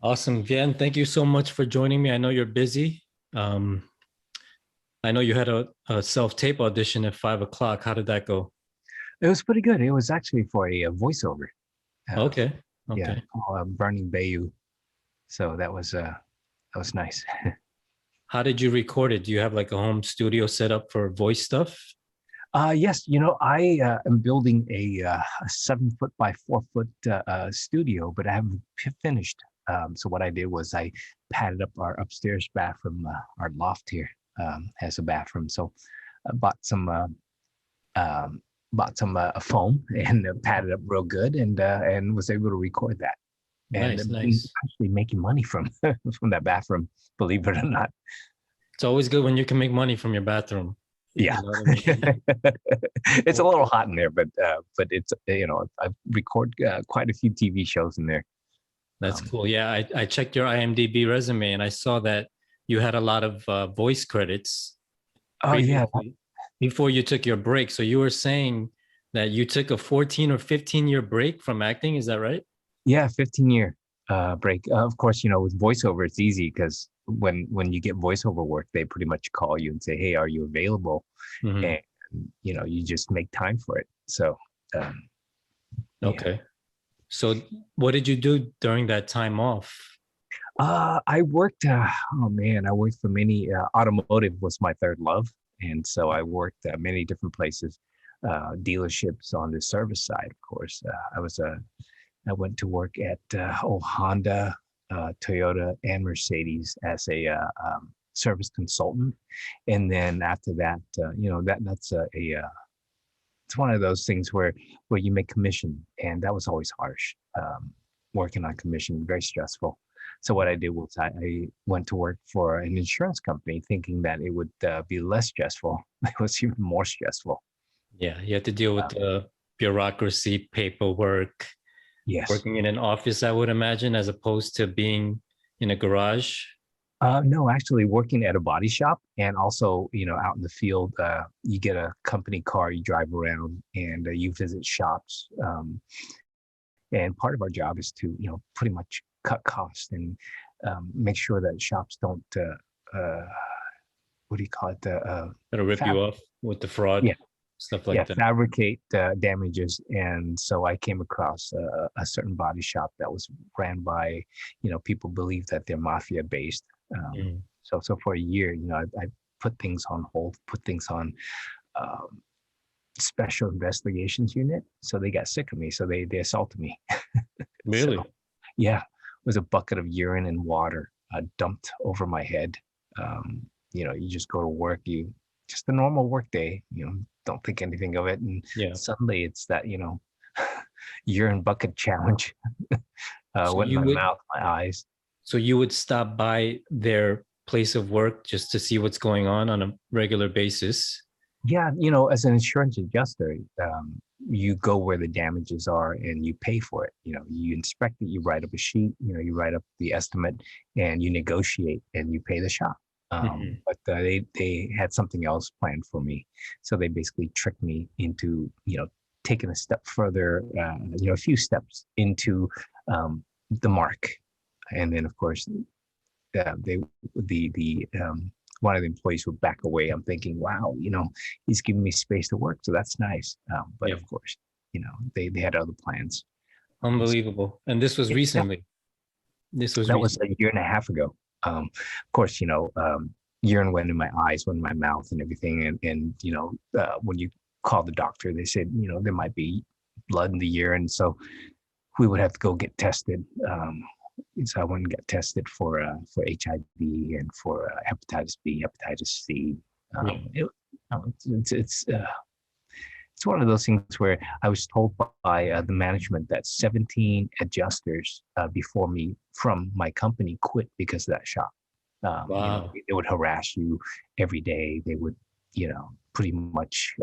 Awesome. Vien, thank you so much for joining me. I know you're busy. Um, I know you had a self-tape audition at 5 o'clock. How did that go? It was pretty good. It was actually for a voiceover. Uh, Okay. yeah, Okay. Burning Bayou. So that was nice. How did you record it? Do you have like a home studio set up for voice stuff? Yes, I am building a 7 foot by 4 foot studio, but I haven't finished. So what I did was I padded up our upstairs bathroom. Our loft here has a bathroom, so I um, bought some foam and padded up real good, and was able to record that. And Nice, I'm nice. actually making money from from that bathroom, believe it or not. It's always good when you can make money from your bathroom. You Yeah, know what I mean? it's a little hot in there, but it's I record quite a few TV shows in there. That's Um, cool. Yeah, I checked your IMDb resume and I saw that you had a lot of voice credits oh yeah, previously before you took your break. So you were saying that you took a 14 or 15-year break from acting. Is that right? yeah, 15-year break. Of course, with voiceover, it's easy because when you get voiceover work, they pretty much call you and say, "Hey, are you available?" Mhm. And you just make time for it. So um, yeah. Okay. So what did you do during that time off? I worked. Oh man, I worked for many. Automotive was my third love, and so I worked at many different places, dealerships on the service side. Of course, I went to work at Honda, Toyota, and Mercedes as a service consultant, and then after that, that's it's one of those things where you make commission, and that was always harsh. Working on commission, very stressful. So what I did was I went to work for an insurance company, thinking that it would be less stressful. It was even more stressful. Yeah, you had to deal with Uh, the bureaucracy, paperwork, yes. working in an office, I would imagine, as opposed to being in a garage. No, actually working at a body shop and also, out in the field, you get a company car, you drive around and you visit shops. And part of our job is to, pretty much cut costs and make sure that shops don't, what do you call it? That'll rip Fab- you off with the fraud, yeah, stuff yeah, like that. fabricate damages. And so I came across a certain body shop that was ran by, people believe that they're mafia based. Mm. So for a year, I put things on hold, put things on um, special investigations unit. So they got sick of me. So they assaulted me. So Really? yeah, it was a bucket of urine and water dumped over my head. You just go to work, you just a normal work day, don't think anything of it. And Yeah. suddenly it's that, urine bucket challenge. So Went in you my would mouth, my eyes. so you would stop by their place of work just to see what's going on a regular basis. Yeah, as an insurance adjuster, you go where the damages are and you pay for it. You inspect it, you write up a sheet, you write up the estimate and you negotiate and you pay the shop. Mhm. But they had something else planned for me. So they basically tricked me into, taking a step further, a few steps into the mark. And then, of course, they the one of the employees would back away. I'm thinking, wow, he's giving me space to work, so that's nice. But Yeah. of course, they had other plans. So, Unbelievable. And this was yeah, recently. This was that was a recently. year and a half ago. Of course, urine went in my eyes, went in my mouth, and everything. And when you call the doctor, they said, there might be blood in the urine, so we would have to go get tested. So I went and got tested for HIV and for hepatitis B, hepatitis C. Yeah. It's one of those things where I was told by the management that 17 adjusters before me from my company quit because of that shop. Wow. They would harass you every day. They would, pretty much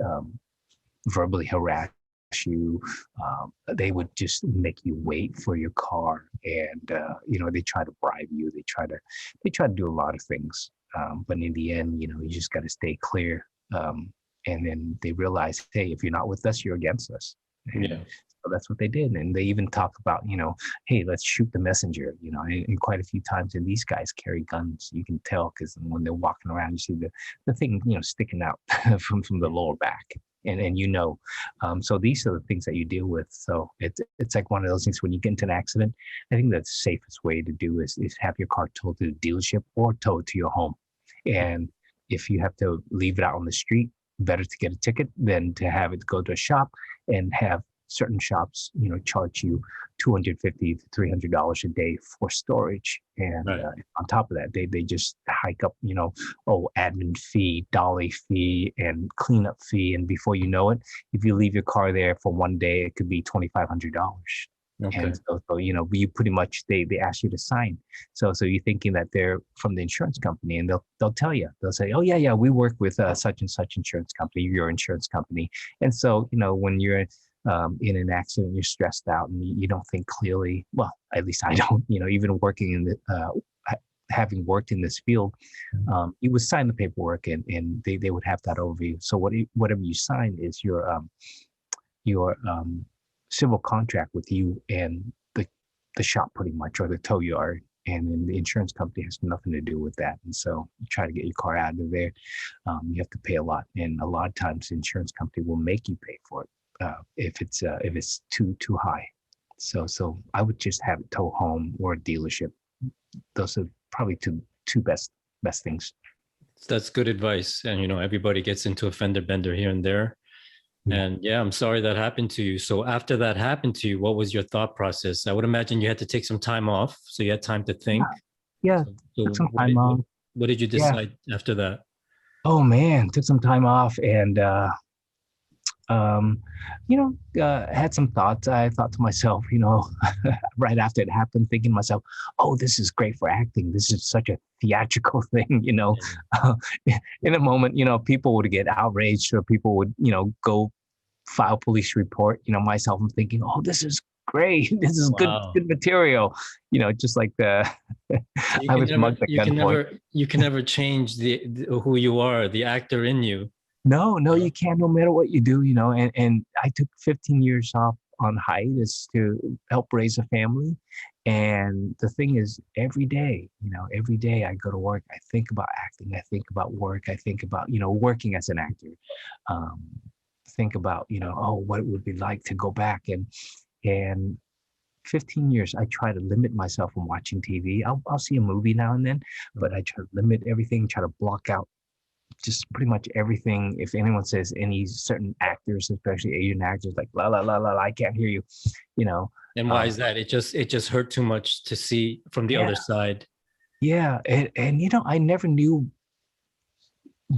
verbally harass you. They would just make you wait for your car, and they try to bribe you. They try to do a lot of things, but in the end, you just got to stay clear. And then they realize, hey, if you're not with us, you're against us. And Yeah. So that's what they did. And they even talk about, hey, let's shoot the messenger, and quite a few times. And these guys carry guns. You can tell because when they're walking around, you see the thing, sticking out from the lower back. And so these are the things that you deal with. So it's like one of those things when you get into an accident, I think the safest way to do is have your car towed to the dealership or towed to your home. And if you have to leave it out on the street, better to get a ticket than to have it go to a shop and have certain shops, charge you $250 to $300 a day for storage. And Right. On top of that, they just hike up, admin fee, dolly fee, and cleanup fee. And before you know it, if you leave your car there for one day, it could be $2,500. Okay. And so you pretty much they ask you to sign. So you're thinking that they're from the insurance company, and they'll tell you, they'll say, oh yeah, we work with such and such insurance company, your insurance company. And so when you're in an accident, you're stressed out and you don't think clearly. Well, at least I don't. Even working in the having worked in this field, you would sign the paperwork and they would have that overview. So whatever you sign is your civil contract with you and the shop pretty much, or the tow yard, and then the insurance company has nothing to do with that. And so you try to get your car out of there, you have to pay a lot, and a lot of times the insurance company will make you pay for it if it's too high. So I would just have it tow home or a dealership. Those are probably two best things. That's good advice. And everybody gets into a fender bender here and there. And yeah, I'm sorry that happened to you. So after that happened to you, what was your thought process? I would imagine you had to take some time off, so you had time to think. Yeah, So took some time off. What did you decide after that? Oh man, took some time off and had some thoughts. I thought to myself, right after it happened, thinking to myself, oh, this is great for acting. This is such a theatrical thing, in a moment, people would get outraged, or people would, go file police report, myself, I'm thinking, oh, this is great. This is good material, just like I was mugged at gunpoint. You can never change the who you are, the actor in you. No, you can't, no matter what you do, and I took 15 years off on hiatus to help raise a family. And the thing is, every day I go to work, I think about acting, I think about work, I think about, working as an actor, think about, what it would be like to go back and 15 years, I try to limit myself from watching TV. I'll see a movie now and then, but I try to limit everything, try to block out just pretty much everything. If anyone says any certain actors, especially Asian actors, like la la la la, I can't hear you, And why is that? It just hurt too much to see from the other side. Yeah, and I never knew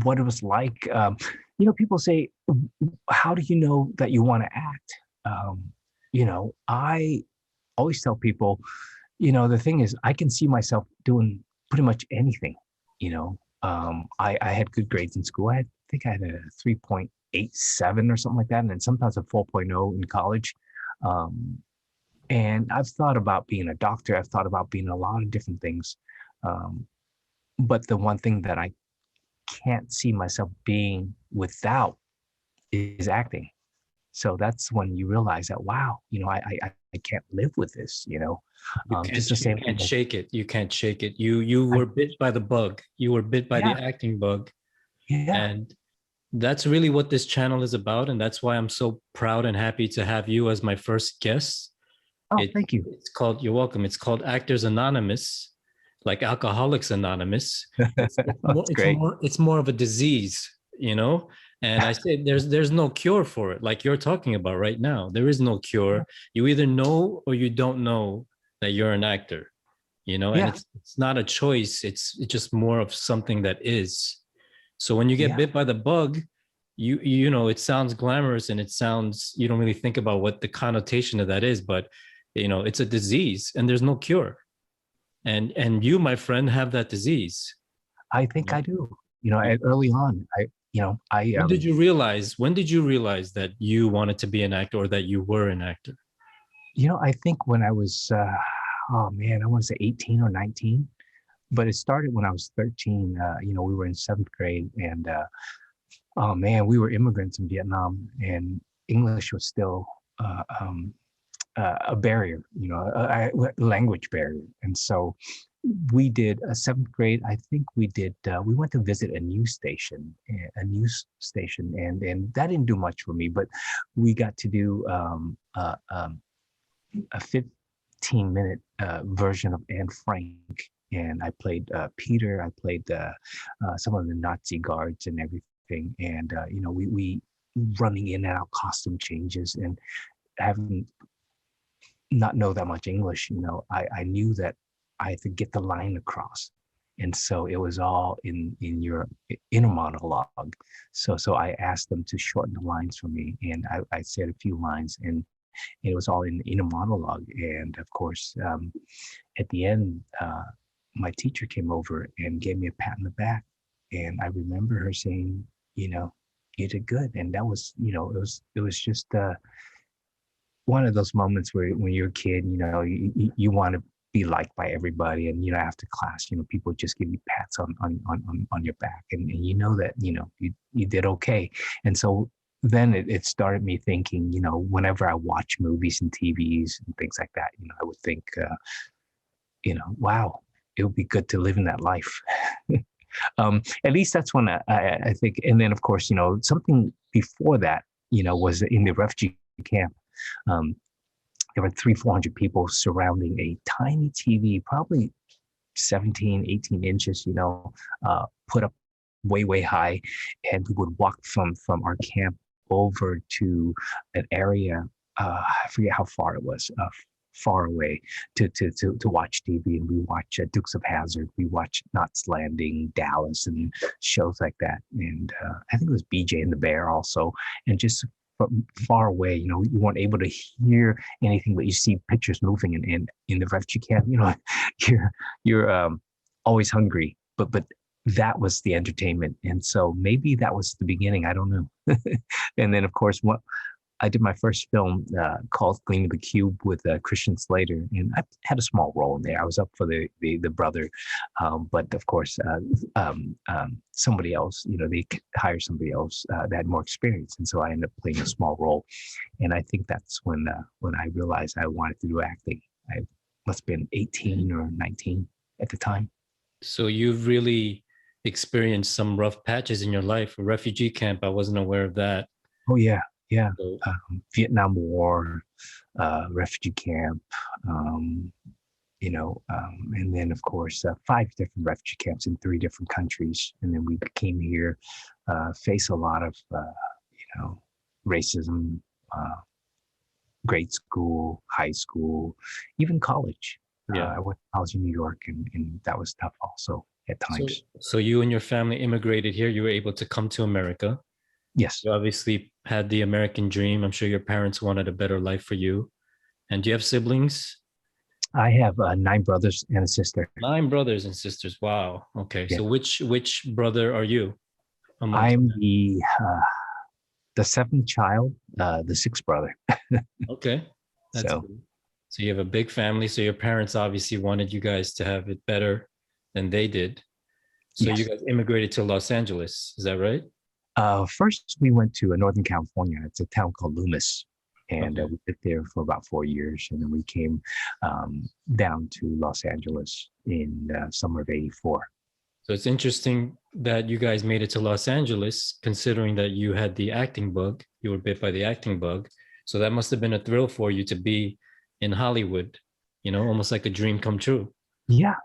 what it was like. People say, how do you know that you want to act? I always tell people, the thing is, I can see myself doing pretty much anything. I had good grades in school. I think I had a 3.87 or something like that, and then sometimes a 4.0 in college. And I've thought about being a doctor. I've thought about being a lot of different things. But the one thing that I can't see myself being without is acting. So that's when you realize that, wow, I can't live with this, just the same. You can't shake it. You can't shake it. You were bit by the bug. You were bit by the acting bug. Yeah. And that's really what this channel is about. And that's why I'm so proud and happy to have you as my first guest. Oh, thank you. You're welcome. It's called Actors Anonymous, like Alcoholics Anonymous. It's more of a disease, And I say there's no cure for it, like you're talking about right now. There is no cure. You either know or you don't know that you're an actor, and it's not a choice. It's just more of something that is. So when you get bit by the bug, it sounds glamorous and it sounds, you don't really think about what the connotation of that is, but it's a disease and there's no cure. And you, my friend, have that disease. I think I do. Early on, When did you realize that you wanted to be an actor, or that you were an actor? I think when I was, I want to say 18 or 19, but it started when I was 13. We were in 7th grade, and we were immigrants in Vietnam, and English was still a barrier, a language barrier. And so we did a seventh grade. I think we did. We went to visit a news station, and that didn't do much for me. But we got to do a 15-minute version of Anne Frank, and I played Peter. I played some of the Nazi guards and everything, and we running in and out costume changes, and having not know that much English, I knew that I had to get the line across. And so it was all in your inner monologue. So I asked them to shorten the lines for me. And I said a few lines, and it was all in inner monologue. And of course, at the end, my teacher came over and gave me a pat on the back. And I remember her saying, you did good. And that was, it was just one of those moments where when you're a kid, you want to be liked by everybody, and after class, people just give you pats on your back, and you know that you did okay. And so then it started me thinking, whenever I watch movies and TVs and things like that, I would think, wow, it would be good to live in that life. At least that's when I think. And then of course, something before that, was in the refugee camp. There were 300-400 people surrounding a tiny TV, probably 17, 18 inches, put up way high. And we would walk from our camp over to an area, I forget how far it was, far away, to watch TV. And we watch Dukes of Hazzard, we watch Knots Landing, Dallas, and shows like that. And I think it was BJ and the Bear also. And just from far away, you weren't able to hear anything, but you see pictures moving. And in the refugee camp, you're always hungry, but that was the entertainment. And so maybe that was the beginning. I don't know. And then of course, I did my first film called Gleaming the Cube with Christian Slater, and I had a small role in there. I was up for the brother, but of course, somebody else, they hired somebody else that had more experience, and so I ended up playing a small role. And I think that's when I realized I wanted to do acting. I must have been 18 or 19 at the time. So you've really experienced some rough patches in your life. A refugee camp, I wasn't aware of that. Oh yeah. Yeah, Vietnam War, refugee camp, and then of course 5 different refugee camps in 3 different countries, and then we came here, face a lot of racism, grade school, high school, even college. Yeah, I went to college in New York, and that was tough also at times. So you and your family immigrated here. You were able to come to America. Yes. You obviously had the American dream. I'm sure your parents wanted a better life for you. And do you have siblings? I have 9 brothers and a sister. 9 brothers and sisters. Wow. Okay. Yeah. So which brother are you? I'm the 7th child, the 6th brother. Okay. That's good. So you have a big family. So your parents obviously wanted you guys to have it better than they did. So yes. You guys immigrated to Los Angeles. Is that right? First, we went to Northern California. It's a town called Loomis, and we lived there for about 4 years. And then we came down to Los Angeles in summer of '84. So it's interesting that you guys made it to Los Angeles, considering that you had the acting bug. You were bit by the acting bug. So that must have been a thrill for you to be in Hollywood, almost like a dream come true. Yeah.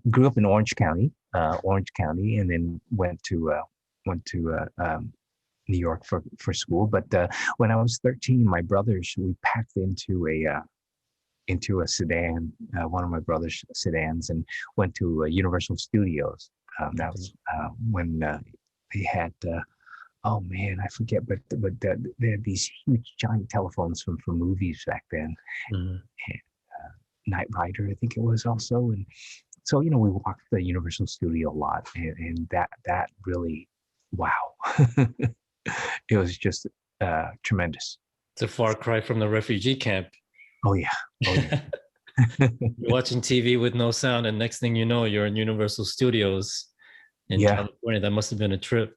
Grew up in Orange County, and then went to New York for school. But when I was 13, my brothers, we packed into a sedan, one of my brother's sedans, and went to Universal Studios. That was when they had, oh man, I forget, but they had these huge giant telephones from movies back then. Mm-hmm. And, Knight Rider, I think it was also. And so, we walked the Universal Studio a lot, and that really, wow. It was just tremendous. It's a far cry from the refugee camp. Oh yeah. You're watching TV with no sound, and next thing you know, you're in Universal Studios in California. That must have been a trip.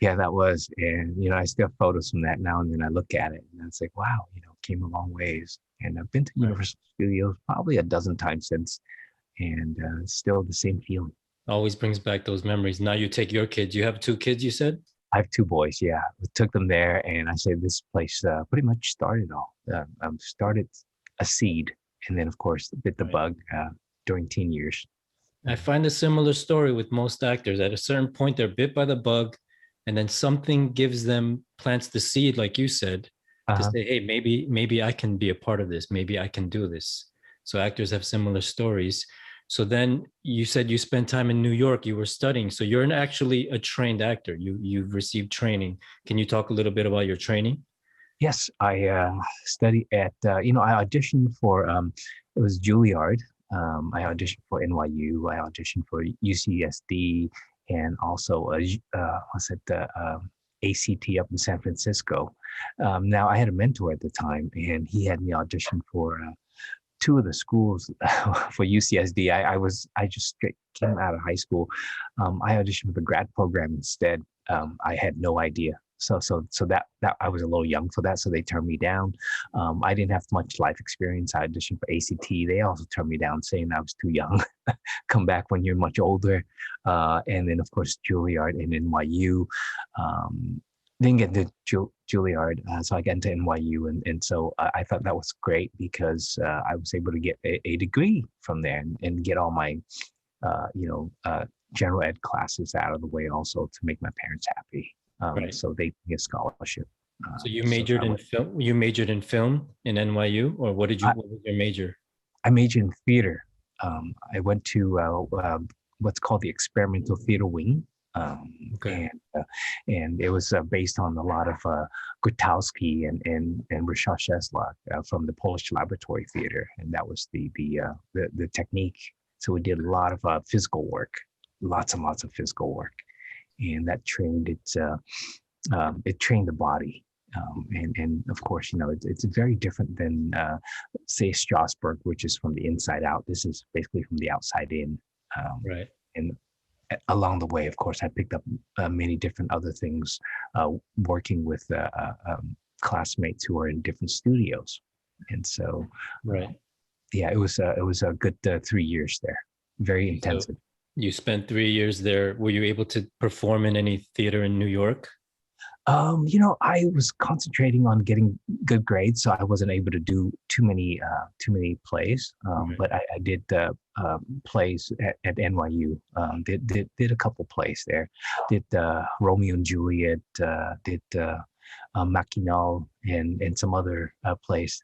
Yeah, that was. And I still have photos from that now, and then I look at it and it's like, wow, came a long ways. And I've been to Universal Studios probably a dozen times since, and still the same feeling. Always brings back those memories. Now you take your kids. You have 2 kids, you said? I have 2 boys. Yeah, we took them there, and I say this place pretty much started all. Started a seed, and then of course bit the bug during teen years. I find a similar story with most actors. At a certain point, they're bit by the bug, and then something gives them, plants the seed, like you said, to say, hey, maybe I can be a part of this. Maybe I can do this. So actors have similar stories. So then you said you spent time in New York, you were studying. So you're actually a trained actor. You've received training. Can you talk a little bit about your training? Yes, I studied at, I auditioned for, it was Juilliard. I auditioned for NYU. I auditioned for UCSD, and also, ACT up in San Francisco. Now, I had a mentor at the time, and he had me audition for 2 of the schools for UCSD. I just came out of high school. I auditioned for the grad program instead. I had no idea. So that I was a little young for that, so they turned me down. I didn't have much life experience. I auditioned for ACT. They also turned me down, saying I was too young. Come back when you're much older. And then of course Juilliard and NYU. Didn't get into Juilliard, so I got into NYU, and so I thought that was great because I was able to get a degree from there and get all my, general ed classes out of the way, also to make my parents happy. So they gave me a scholarship. So you majored in film. You majored in film in NYU, or what was your major? I majored in theater. I went to what's called the experimental theater wing. And it was based on a lot of Grotowski and Rehearsals from the Polish Laboratory Theater, and that was the technique. So we did a lot of physical work, lots and lots of physical work, and that trained it trained the body. And of course, it's very different than say Strasberg, which is from the inside out. This is basically from the outside in. And along the way, of course, I picked up many different other things, working with classmates who are in different studios, and so it was a good 3 years there, very intensive. So you spent 3 years there. Were you able to perform in any theater in New York? I was concentrating on getting good grades, so I wasn't able to do too many plays. But I did plays at NYU. Did a couple plays there. Did Romeo and Juliet. Did Machinal and some other plays.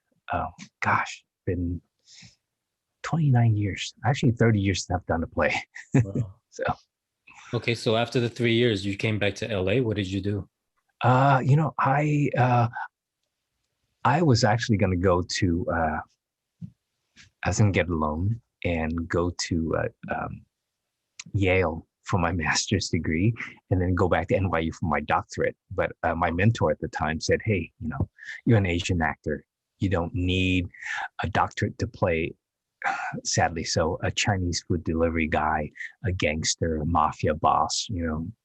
Been 29 years, actually 30 years since I've done a play. Wow. So. Okay, so after the 3 years, you came back to LA. What did you do? I was actually going to go to, I was going to get a loan and go to Yale for my master's degree, and then go back to NYU for my doctorate. But my mentor at the time said, hey, you're an Asian actor. You don't need a doctorate to play, sadly, so a Chinese food delivery guy, a gangster, a mafia boss.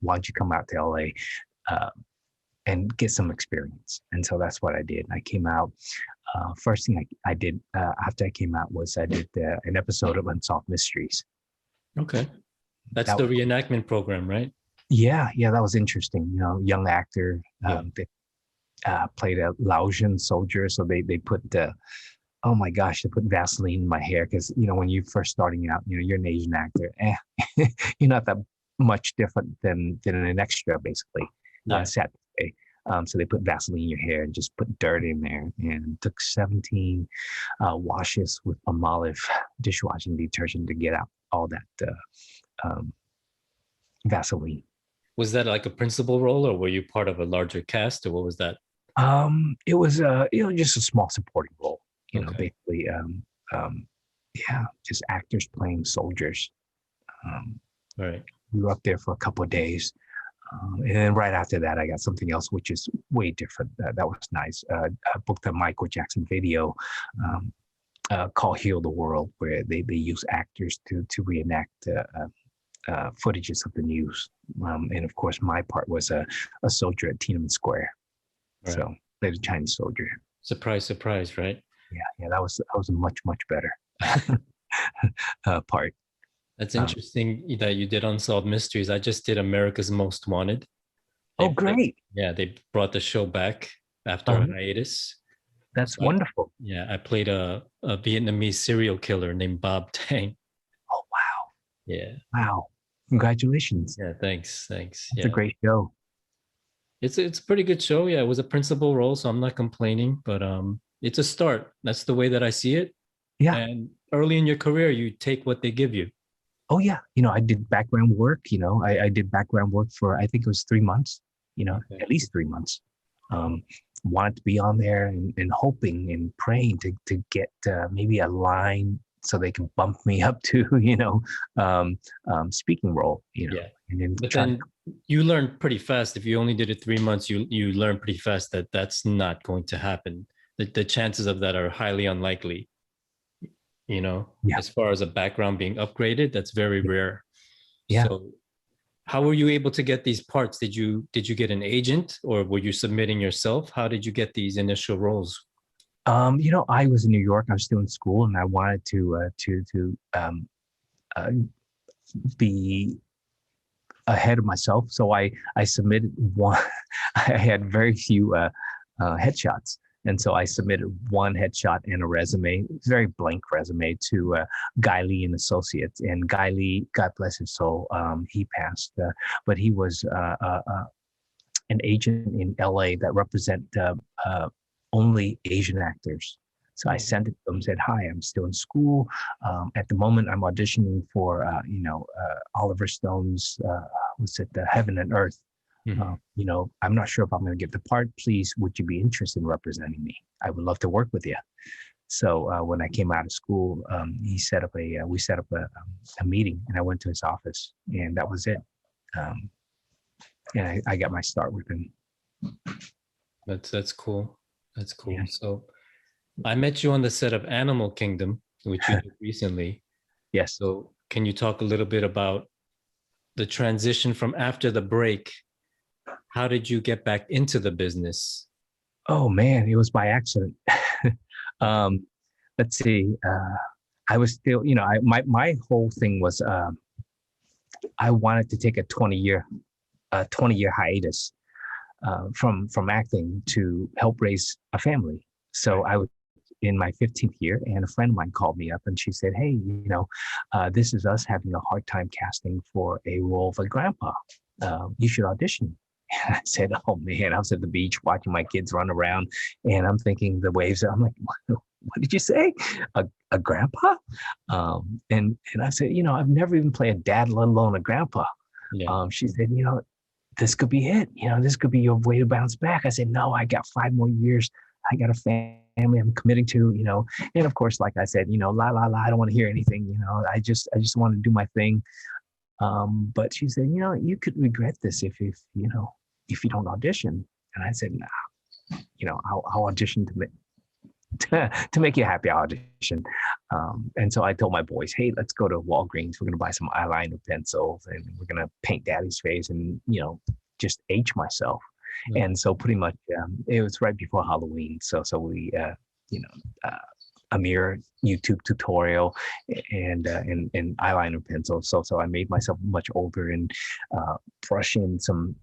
Why don't you come out to LA and get some experience? And so that's what I did. I came out. First thing I did after I came out was I did an episode of Unsolved Mysteries. Okay. That's the reenactment program, right? Yeah, that was interesting. Young actor. They played a Laotian soldier, so they put oh my gosh, they put Vaseline in my hair because when you're first starting out, you're an Asian actor, you're not that much different than an extra, basically. Sad to say. So they put Vaseline in your hair and just put dirt in there, and took 17 washes with Palmolive dishwashing detergent to get out all that Vaseline. Was that like a principal role, or were you part of a larger cast, or what was that? It was just a small supporting role. Basically, just actors playing soldiers. Right. We were up there for a couple of days. And then right after that, I got something else, which is way different. That was nice. I booked a Michael Jackson video called Heal the World, where they use actors to reenact footages of the news. And of course, my part was a soldier at Tiananmen Square. Right. So played a Chinese soldier. Surprise, surprise, right? Yeah, that was a much better part. That's interesting that you did Unsolved Mysteries. I just did America's Most Wanted. Oh, great. Yeah, they brought the show back after a hiatus. That's So wonderful. I played a Vietnamese serial killer named Bob Tang. Oh, wow. Yeah. Wow. Congratulations. Yeah, thanks. It's a great show. It's a pretty good show. Yeah, it was a principal role, so I'm not complaining, but it's a start. That's the way that I see it. Yeah. And early in your career, you take what they give you. Oh, yeah. I did background work. I did background work for, I think it was 3 months, Okay. at least 3 months. Wanted to be on there and hoping and praying to get maybe a line so they can bump me up to, speaking role, Yeah. And then But then you learned pretty fast. If you only did it 3 months, you learn pretty fast that that's not going to happen. The chances of that are highly unlikely. As far as a background being upgraded, that's very rare. Yeah. So how were you able to get these parts? Did you get an agent, or were you submitting yourself? How did you get these initial roles? I was in New York. I was still in school, and I wanted to be ahead of myself. So I submitted one. I had very few headshots, and so I submitted one headshot and a resume, very blank resume, to Guy Lee and Associates. And Guy Lee, God bless his soul, he passed, but he was an agent in LA that represent only Asian actors. So I sent it to him, said, "Hi, I'm still in school. At the moment, I'm auditioning for, Oliver Stone's, Heaven and Earth. I'm not sure if I'm going to get the part. Please, would you be interested in representing me? I would love to work with you." So when I came out of school, we set up a meeting, and I went to his office, and that was it. And I got my start with him. That's cool. That's cool. Yeah. So I met you on the set of Animal Kingdom, which you did recently. Yes. So can you talk a little bit about the transition from after the break? How did you get back into the business? Oh man, it was by accident. Let's see. I was still, my whole thing was I wanted to take a 20-year hiatus from acting to help raise a family. So I was in my 15th year, and a friend of mine called me up, and she said, "Hey, this is us having a hard time casting for a role of a grandpa. You should audition." And I said, "Oh man," I was at the beach watching my kids run around, and I'm thinking the waves. I'm like, "What did you say? A grandpa?" And I said, "I've never even played a dad, let alone a grandpa." Yeah. She said, "This could be it. This could be your way to bounce back." I said, "No, I got 5 more years. I got a family I'm committing to, and of course, like I said, la, la, la, I don't want to hear anything. I just want to do my thing." But she said, "You could regret this if you don't audition." And I said, "Nah, I'll audition to make you happy. I'll audition." And so I told my boys, "Hey, let's go to Walgreens. We're going to buy some eyeliner pencils, and we're going to paint Daddy's face and, just age myself." Yeah. And so pretty much it was right before Halloween. So we, a mirror YouTube tutorial and eyeliner pencil. So I made myself much older and brush in some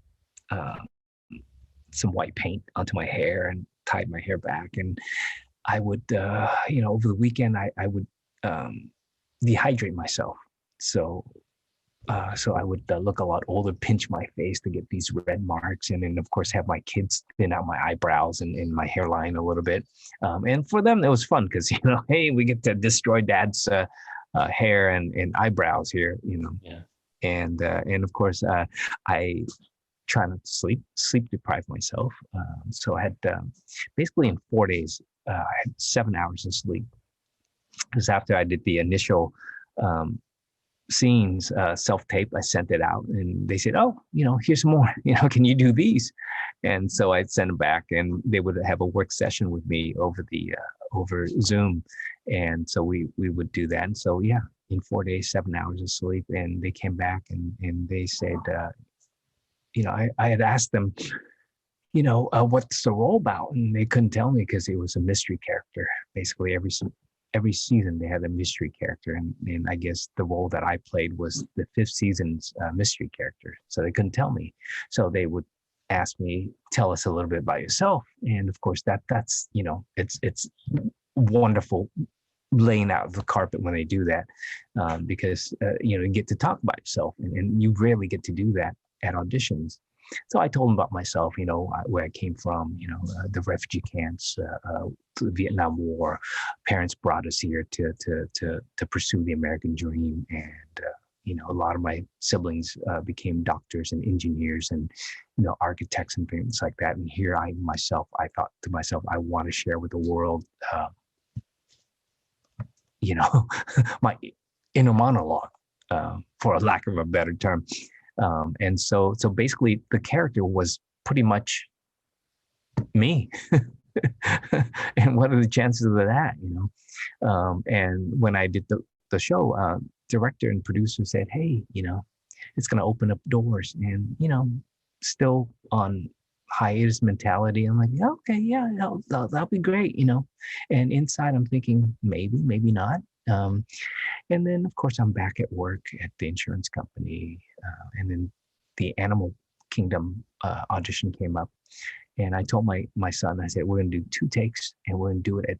white paint onto my hair and tied my hair back. And I would, over the weekend, I would dehydrate myself. So I would look a lot older, pinch my face to get these red marks, and then of course have my kids thin out my eyebrows and my hairline a little bit. And for them, it was fun because hey, we get to destroy Dad's hair and eyebrows here, Yeah. And of course, I try not to sleep deprive myself. So I had basically in 4 days, I had 7 hours of sleep. Because after I did the initial scenes, self-tape, I sent it out, and they said, "Oh, here's some more. Can you do these?" And so I'd send them back, and they would have a work session with me over Zoom, and so we would do that. And so yeah, in 4 days, 7 hours of sleep, and they came back and they said, I had asked them, what's the role about? And they couldn't tell me because it was a mystery character. Basically, every season they had a mystery character, and I guess the role that I played was the fifth season's mystery character. So they couldn't tell me. So they would ask me, tell us a little bit about yourself. And of course, that's it's wonderful laying out the carpet when they do that, because you get to talk about yourself, and you rarely get to do that at auditions. So I told them about myself, where I came from, the refugee camps, the Vietnam War. Parents brought us here to pursue the American dream, and a lot of my siblings became doctors and engineers and architects and things like that. And here I thought to myself, I want to share with the world, my inner monologue, for a lack of a better term. And so basically the character was pretty much me. And what are the chances of that, and when I did the show, director and producer said, hey, it's going to open up doors, and, still on hiatus mentality. I'm like, yeah, okay, yeah, that'll be great, and inside I'm thinking, maybe not. And then, of course, I'm back at work at the insurance company. And then the Animal Kingdom audition came up. And I told my son, I said, we're going to do 2 takes, and we're going to do it at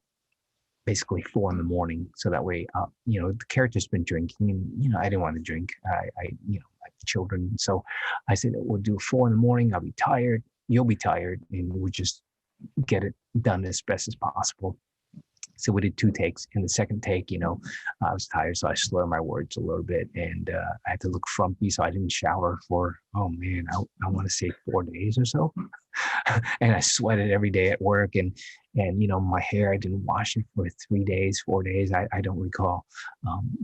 basically 4 a.m. So that way, the character's been drinking, and, I didn't want to drink. I like children. So I said, we'll do 4 a.m. I'll be tired. You'll be tired. And we'll just get it done as best as possible. So we did 2 takes. In the second take, I was tired, so I slurred my words a little bit, and I had to look frumpy, so I didn't shower for, I want to say 4 days or so. And I sweated every day at work, and my hair, I didn't wash it for 3 days, 4 days. I don't recall,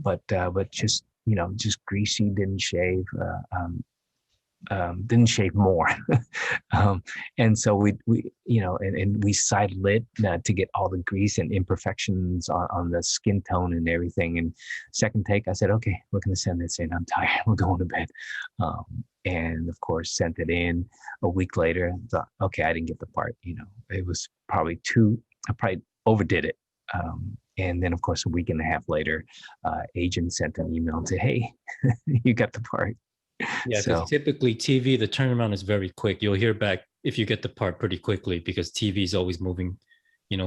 but just just greasy, didn't shave. Didn't shave more. And so we and we side lit to get all the grease and imperfections on the skin tone and everything. And second take, I said, okay, we're going to send this in. I'm tired. We're going to bed. And of course, sent it in. A week later, thought, okay, I didn't get the part. It was probably I probably overdid it. And then, of course, a week and a half later, agent sent an email and said, hey, you got the part. Yeah, because typically TV, the turnaround is very quick. You'll hear back if you get the part pretty quickly, because TV is always moving.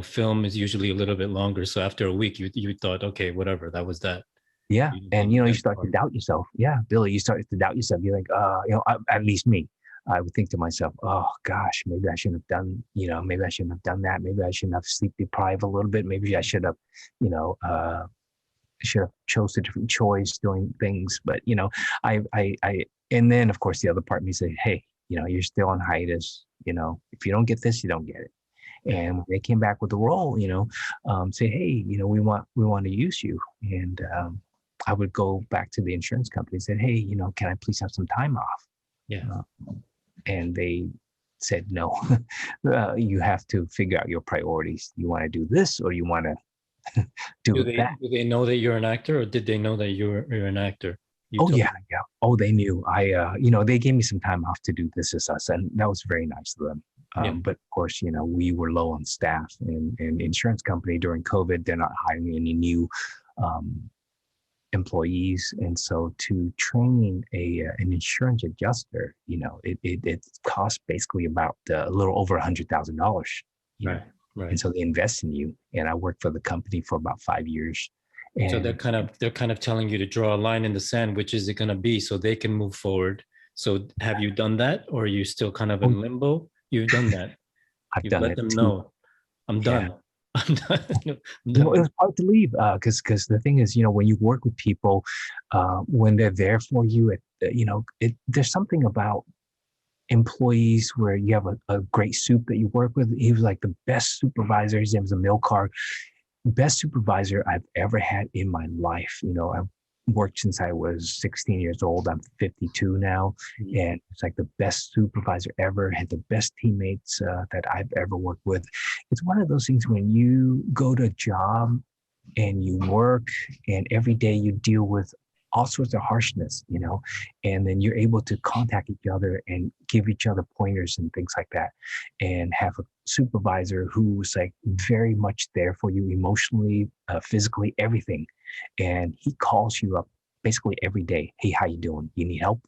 Film is usually a little bit longer. So after a week, you thought, okay, whatever, that was that. Yeah, and you start to doubt yourself. Yeah, Billy, you start to doubt yourself. You're like, at least me. I would think to myself, oh gosh, maybe I shouldn't have done, maybe I shouldn't have done that. Maybe I shouldn't have sleep deprived a little bit. Maybe I should have, should have chose a different choice doing things. But I and then of course the other part of me said, hey, you're still on hiatus. If you don't get this, you don't get it. And when they came back with the role, say, hey, we want to use you. And I would go back to the insurance company and said, hey, can I please have some time off? Yeah. And they said, no, you have to figure out your priorities. You want to do this, or you want to do that. Do they know that you're an actor, or did they know that you're an actor? Yeah. Oh, they knew. They gave me some time off to do This Is Us, and that was very nice of them. But of course, we were low on staff, and insurance company during COVID, they're not hiring any new employees, and so to train an insurance adjuster, it costs basically about a little over $100,000. Right. And so they invest in you. And I worked for the company for about 5 years. And so they're kind of telling you to draw a line in the sand, which is it going to be, so they can move forward. So have you done that, or are you still kind of in limbo? You've done that. I've done let it. Them know. I'm done. I'm done. I'm done. It was hard to leave because the thing is, when you work with people, when they're there for you, there's something about employees where you have a great soup that you work with. He was like the best supervisor. His name was Emil Carr. Best supervisor I've ever had in my life. I've worked since I was 16 years old. I'm 52 now. And it's like the best supervisor ever, had the best teammates that I've ever worked with. It's one of those things when you go to a job and you work, and every day you deal with all sorts of harshness, and then you're able to contact each other and give each other pointers and things like that, and have a supervisor who's like very much there for you emotionally, physically, everything. And he calls you up basically every day. Hey, how you doing? You need help?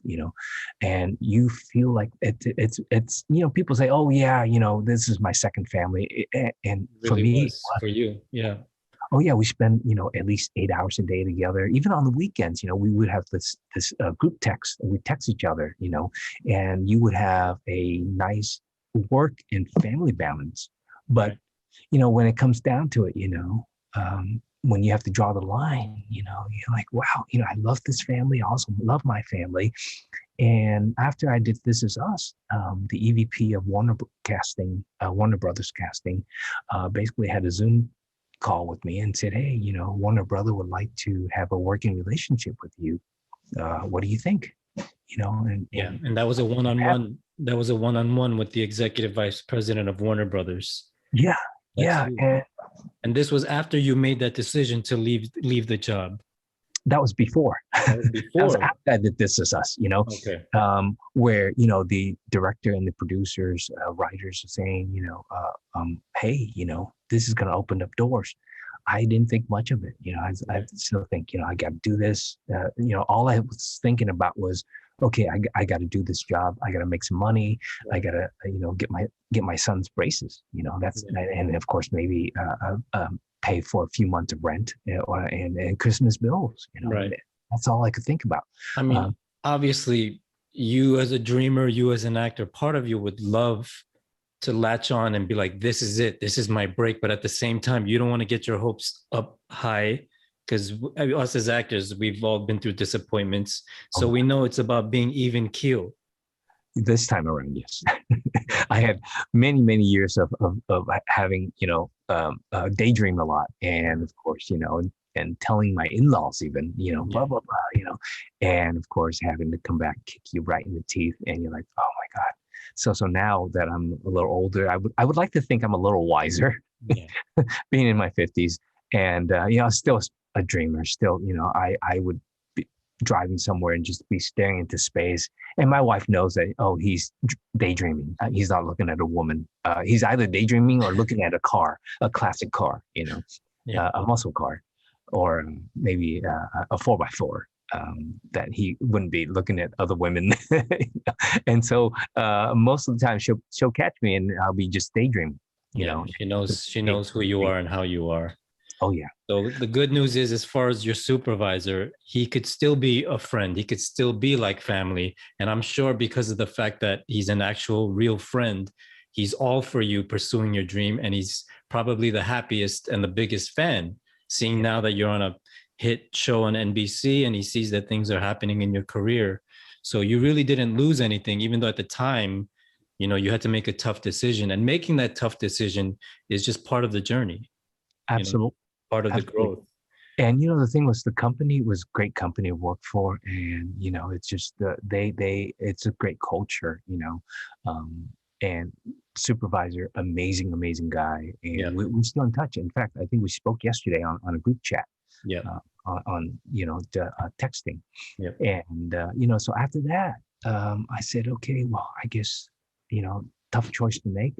And you feel like it's people say, oh yeah, this is my second family. And It for really me, was for you. Yeah. oh yeah, we spend at least 8 hours a day together. Even on the weekends, we would have this group text, and we text each other, and you would have a nice work and family balance. But Right. when it comes down to it, when you have to draw the line, you're like, wow, I love this family. I also love my family. And after I did This Is Us, the EVP of Warner Brothers Casting, basically had a Zoom call with me and said, hey, Warner Brother would like to have a working relationship with you. What do you think? And that was a one-on-one. That was a one-on-one with the executive vice president of Warner Brothers. Yeah. That's Yeah. And this was after you made that decision to leave the job. That was before. That was before. That was after I did This Is Us, Okay. Where, the director and the producers, writers are saying, hey, this is going to open up doors. I didn't think much of it. I still think, I got to do this. All I was thinking about was, okay, I got to do this job. I got to make some money. I got to, get my son's braces. And of course, maybe pay for a few months of rent and Christmas bills. Right. That's all I could think about. I mean, obviously, you as a dreamer, you as an actor, part of you would love to latch on and be like, this is it. This is my break. But at the same time, you don't want to get your hopes up high, because us as actors, we've all been through disappointments. So we know it's about being even keel. This time around, yes. I had many, many years of having, daydream a lot. And of course, and telling my in-laws even, blah, blah, blah, and of course, having to come back, kick you right in the teeth. And you're like, oh my God. So now that I'm a little older, I would like to think I'm a little wiser, being in my 50s. And, still a dreamer, still, I would be driving somewhere and just be staring into space. And my wife knows that, oh, he's daydreaming. He's not looking at a woman. He's either daydreaming or looking at a car, a classic car, a muscle car, or maybe a 4x4. That he wouldn't be looking at other women. And so most of the time she'll catch me and I'll be just daydreaming. She knows who you are and how you are. Oh yeah. So the good news is, as far as your supervisor, he could still be a friend. He could still be like family. And I'm sure because of the fact that he's an actual real friend, he's all for you pursuing your dream. And he's probably the happiest and the biggest fan, seeing now that you're on a hit show on NBC and he sees that things are happening in your career. So you really didn't lose anything, even though at the time, you had to make a tough decision. And making that tough decision is just part of the journey. Absolutely. Part of the growth. And the thing was, the company was a great company to work for, and it's just it's a great culture, and supervisor, amazing guy, and we're still in touch. In fact, I think we spoke yesterday on a group chat. On texting. And so after that, I said, okay, well, I guess tough choice to make,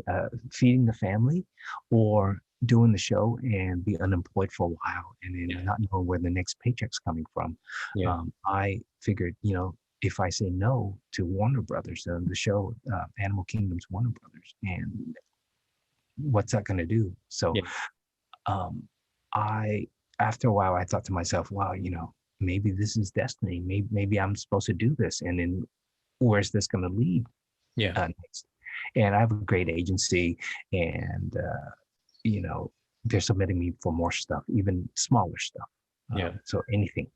feeding the family or doing the show and be unemployed for a while and then not knowing where the next paycheck's coming from. I figured, if I say no to Warner Brothers, the show Animal Kingdom's Warner Brothers, and what's that going to do? So after a while, I thought to myself, wow, maybe this is destiny. Maybe I'm supposed to do this. And then where's this going to lead next? And I have a great agency, and, they're submitting me for more stuff, even smaller stuff. So anything.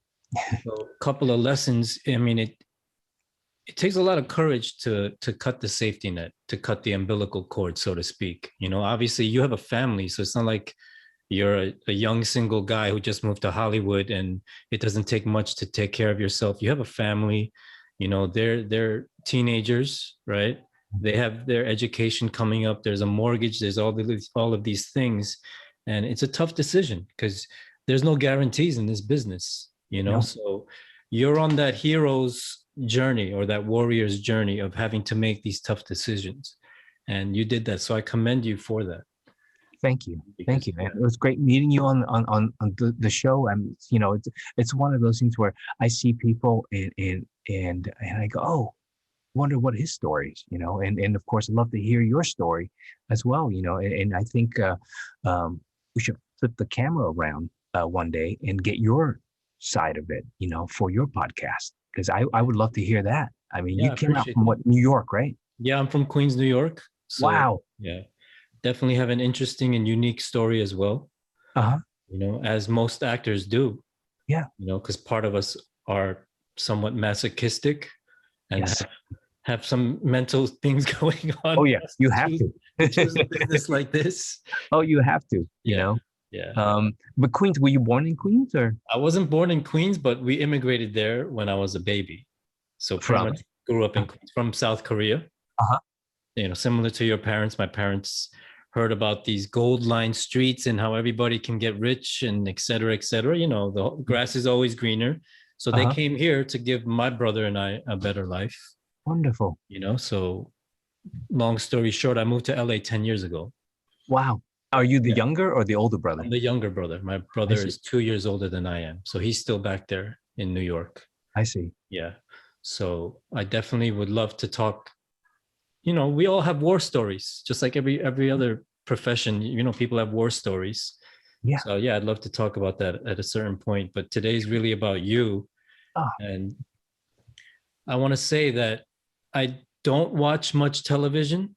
So a couple of lessons. I mean, it takes a lot of courage to cut the safety net, to cut the umbilical cord, so to speak. Obviously you have a family, so it's not like you're a young single guy who just moved to Hollywood and it doesn't take much to take care of yourself. You have a family, they're teenagers, right? They have their education coming up. There's a mortgage. There's all of these things. And it's a tough decision because there's no guarantees in this business, So you're on that hero's journey or that warrior's journey of having to make these tough decisions. And you did that. So I commend you for that. Thank you. Because, Thank you, man. It was great meeting you on the show. And you know, it's one of those things where I see people and I go, oh, wonder what his story is, you know, and of course I'd love to hear your story as well, you know, and I think we should flip the camera around one day and get your side of it, you know, for your podcast, because I would love to hear that. I mean, you came out from what, New York, right? Yeah, I'm from Queens, New York. So, wow. Yeah, definitely have an interesting and unique story as well. You know, as most actors do. Yeah. You know, because part of us are somewhat masochistic and yes. have some mental things going on. Oh yeah, you have to choose a business like this. Oh, you have to, you know. Yeah. But Queens, were you born in Queens or? I wasn't born in Queens, but we immigrated there when I was a baby. So pretty much grew up in Queens, from South Korea. You know, similar to your parents, my parents heard about these gold-lined streets and how everybody can get rich and et cetera, et cetera. You know, the grass is always greener. So they came here to give my brother and I a better life. Wonderful. You know, so long story short, I moved to LA 10 years ago. Wow. Are you the younger or the older brother? I'm the younger brother. My brother is 2 years older than I am. So he's still back there in New York. I see. Yeah. So I definitely would love to talk. You know, we all have war stories, just like every other profession. You know, people have war stories. Yeah. So yeah, I'd love to talk about that at a certain point. But today's really about you. And I want to say that I don't watch much television,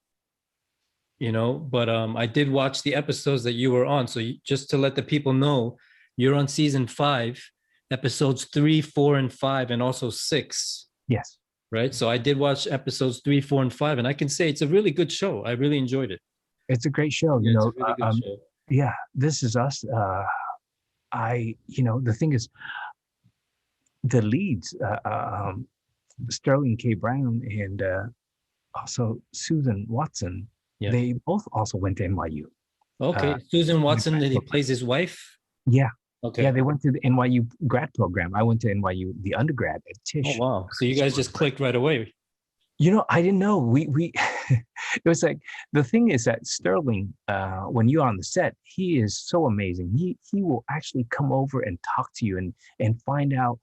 you know, but I did watch the episodes that you were on. So just to let the people know, you're on season 5, episodes 3, 4, and 5, and also 6. Yes. Right. So I did watch episodes 3, 4, and 5, and I can say it's a really good show. I really enjoyed it. It's a great show. You know, really good show. Yeah, This Is Us. You know, the thing is, the leads, Sterling K. Brown and also Susan Watson, they both also went to NYU. Okay. Susan Watson, he plays his wife? Yeah. Okay. Yeah, they went to the NYU grad program. I went to NYU, the undergrad at Tisch. Oh, wow. So you guys just clicked right away. You know, I didn't know. We it was like, the thing is that Sterling, when you're on the set, he is so amazing. He will actually come over and talk to you and find out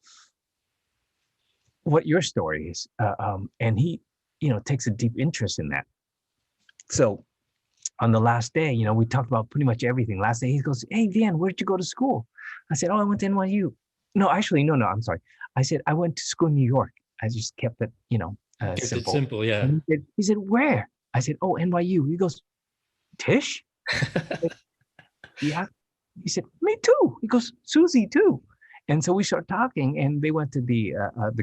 what your story is. And he, you know, takes a deep interest in that. So on the last day, you know, we talked about pretty much everything. Last day, he goes, "Hey, Vien, where'd you go to school?" I said, "Oh, I went to NYU." No, actually, no, I'm sorry. I said, "I went to school in New York." I just kept it, you know, simple. Simple, yeah. And he said, "Where?" I said, "Oh, NYU." He goes, "Tisch?" Said, yeah. He said, "Me too." He goes, "Susie too." And so we started talking, and they went to the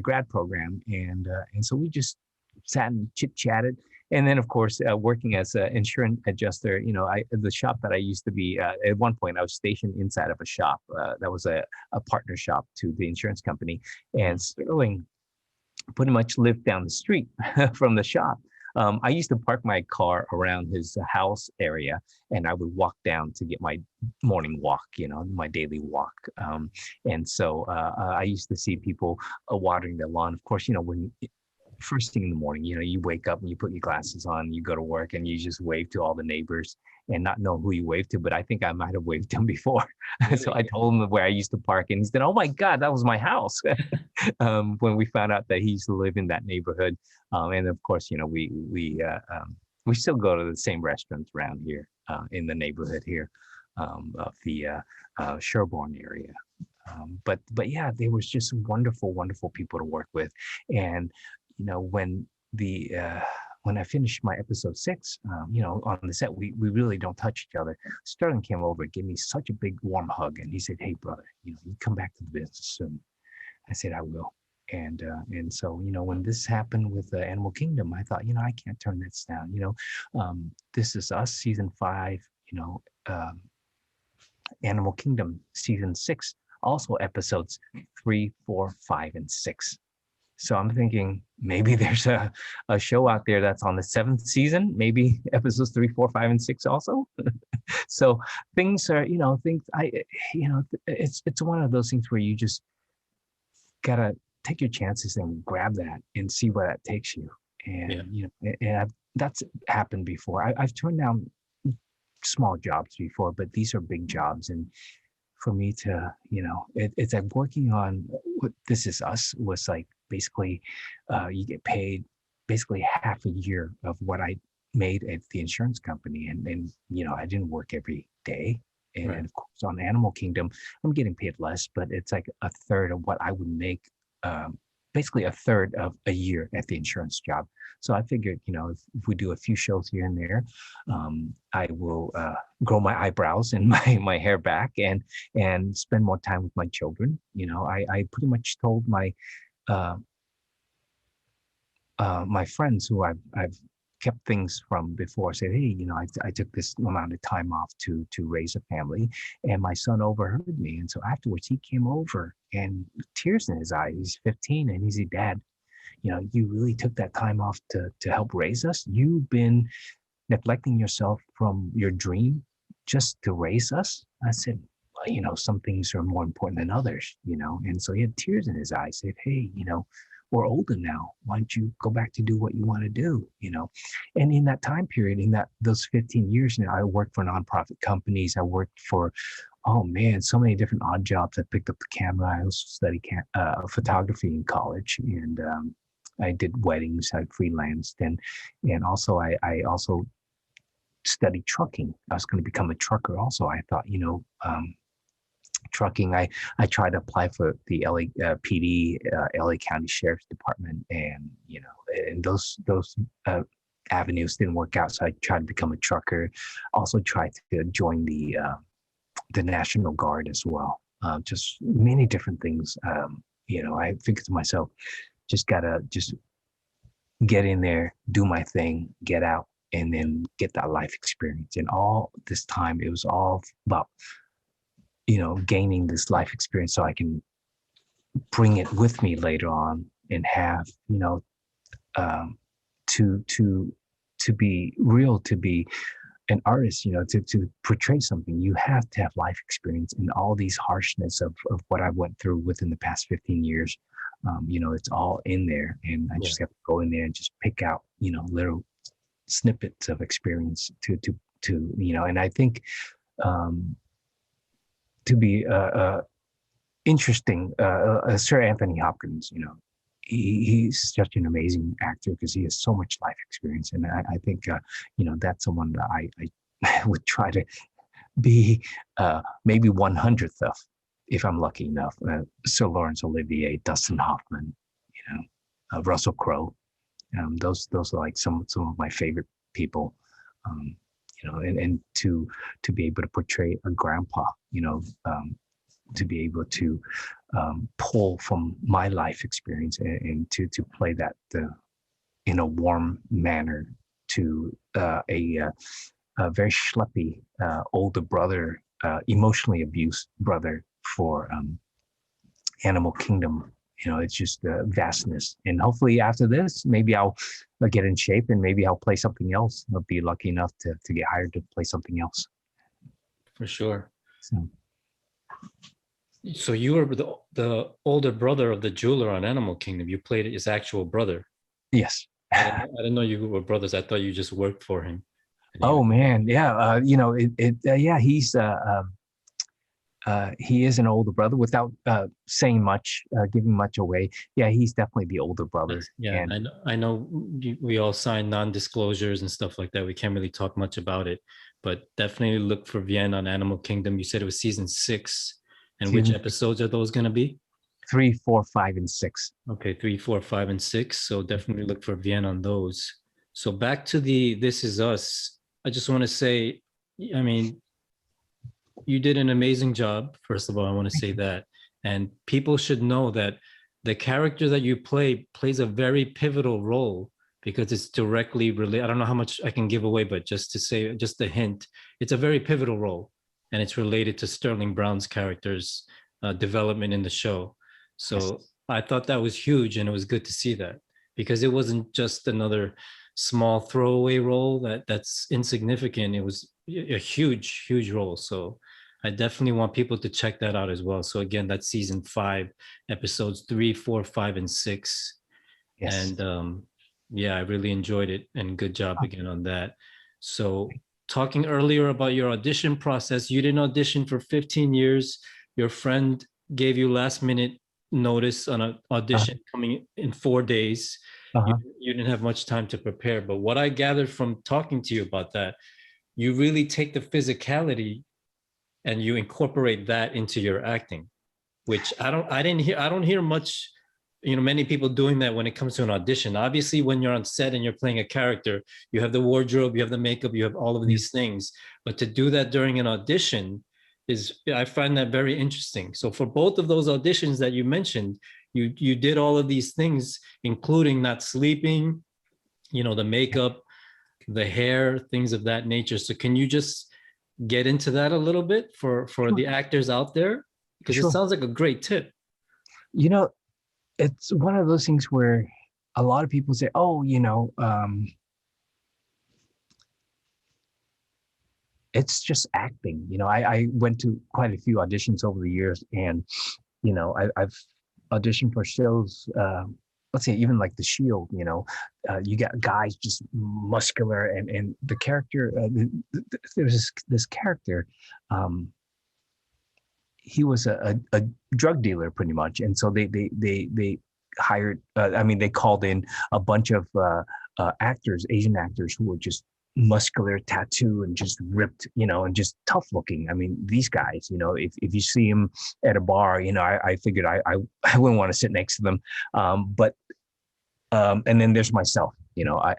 grad program, and so we just sat and chit chatted. And then, of course, working as an insurance adjuster, you know, the shop that I used to be at one point, I was stationed inside of a shop that was a partner shop to the insurance company, and Sterling pretty much lived down the street from the shop. I used to park my car around his house area, and I would walk down to get my morning walk, you know, my daily walk. And so I used to see people watering their lawn. Of course, you know, first thing in the morning, you know, you wake up and you put your glasses on, you go to work, and you just wave to all the neighbors and not know who you waved to, but I think I might have waved to him before. Really? So I told him where I used to park, and he said, "Oh my God, that was my house." When we found out that he used to live in that neighborhood. And of course, you know, we still go to the same restaurants around here in the neighborhood here of the Sherborne area. But yeah, they was just wonderful, wonderful people to work with. And you know, when I finished my episode 6, you know, on the set, we really don't touch each other. Sterling came over and gave me such a big warm hug, and he said, "Hey, brother, you know, you come back to the business soon." I said, "I will." And so, you know, when this happened with Animal Kingdom, I thought, you know, I can't turn this down. You know, This Is Us season 5. You know, Animal Kingdom season 6, also episodes 3, 4, 5, and 6. So I'm thinking maybe there's a show out there that's on the 7th season, maybe episodes 3, 4, 5, and 6 also. So things are, you know, it's one of those things where you just gotta take your chances and grab that and see where that takes you. And that's happened before. I've turned down small jobs before, but these are big jobs. And for me to, it's like working on what This Is Us was like, basically you get paid basically half a year of what I made at the insurance company. And I didn't work every day. And then, of course, on Animal Kingdom, I'm getting paid less, but it's like a third of what I would make, basically a third of a year at the insurance job. So I figured, if we do a few shows here and there, I will grow my eyebrows and my hair back and spend more time with my children. I pretty much told my my friends who I've kept things from before, said, hey, I took this amount of time off to raise a family, and my son overheard me. And so afterwards he came over and tears in his eyes. He's 15 and he said, Dad, you really took that time off to help raise us. You've been neglecting yourself from your dream just to raise us. I said, well, some things are more important than others, and so he had tears in his eyes, said, hey, we're older now. Why don't you go back to do what you want to do? And in that time period, those 15 years, I worked for nonprofit companies. I worked for, so many different odd jobs. I picked up the camera. I also studied photography in college, and I did weddings. I freelanced, and also I also studied trucking. I was going to become a trucker. Also, I thought, trucking. I tried to apply for the LA PD, LA County Sheriff's Department, and and those avenues didn't work out. So I tried to become a trucker. Also tried to join the National Guard as well. Just many different things. I figured to myself, just gotta get in there, do my thing, get out, and then get that life experience. And all this time, it was all about gaining this life experience so I can bring it with me later on and have, to be real, to be an artist, to portray something. You have to have life experience, and all these harshness of what I went through within the past 15 years. It's all in there, and I just have to go in there and just pick out, little snippets of experience to and I think, to be interesting, Sir Anthony Hopkins, he's such an amazing actor because he has so much life experience. And I think, that's someone that I would try to be maybe 100th of, if I'm lucky enough. Sir Laurence Olivier, Dustin Hoffman, Russell Crowe. Those are like some of my favorite people. And to be able to portray a grandpa, to be able to pull from my life experience and to play that in a warm manner to a very schleppy older brother, emotionally abused brother for Animal Kingdom. It's just vastness. And hopefully after this, maybe I'll get in shape and maybe I'll play something else. I'll be lucky enough to get hired to play something else. For sure. So you were the older brother of the jeweler on Animal Kingdom. You played his actual brother. Yes. I didn't know you were brothers. I thought you just worked for him. Oh man, yeah. He's he is an older brother without saying much, giving much away. Yeah, he's definitely the older brother. Yeah, and I know we all sign non-disclosures and stuff like that. We can't really talk much about it, but definitely look for Vien on Animal Kingdom. You said it was season 6. And which episodes are those going to be? 3, 4, 5, and 6. Okay, 3, 4, 5, and 6. So definitely look for Vien on those. So back to the This Is Us. I just want to say, I mean, you did an amazing job. First of all, I want to say that. And people should know that the character that you play plays a very pivotal role because it's directly related. I don't know how much I can give away, but just to say, just a hint, it's a very pivotal role. And it's related to Sterling Brown's character's development in the show. So I thought that was huge, and it was good to see that because it wasn't just another small throwaway role that's insignificant. It was a huge role. So I definitely want people to check that out as well. So again, that's season 5, episodes 3, 4, 5, and 6. Yes. And yeah, I really enjoyed it, and good job again on that. So talking earlier about your audition process, you didn't audition for 15 years. Your friend gave you last minute notice on an Uh, audition coming in 4 days. You, uh-huh. you didn't have much time to prepare. But what I gathered from talking to you about that, you really take the physicality and you incorporate that into your acting, which I don't hear much, many people doing that when it comes to an audition. Obviously, when you're on set and you're playing a character, you have the wardrobe, you have the makeup, you have all of these things. But to do that during an audition I find that very interesting. So for both of those auditions that you mentioned, you did all of these things, including not sleeping, the makeup, the hair, things of that nature. So can you just get into that a little bit for Sure. the actors out there? Because it Sure. sounds like a great tip. You know, it's one of those things where a lot of people say, oh, it's just acting. I went to quite a few auditions over the years, and I've auditioned for shows. Let's say even like The Shield. You got guys just muscular, and the character. There's this character. He was a drug dealer pretty much, and so they hired. They called in a bunch of actors, Asian actors, who were just muscular, tattoo, and just ripped, and just tough looking. These guys, if you see them at a bar, I figured I wouldn't want to sit next to them. And then there's myself.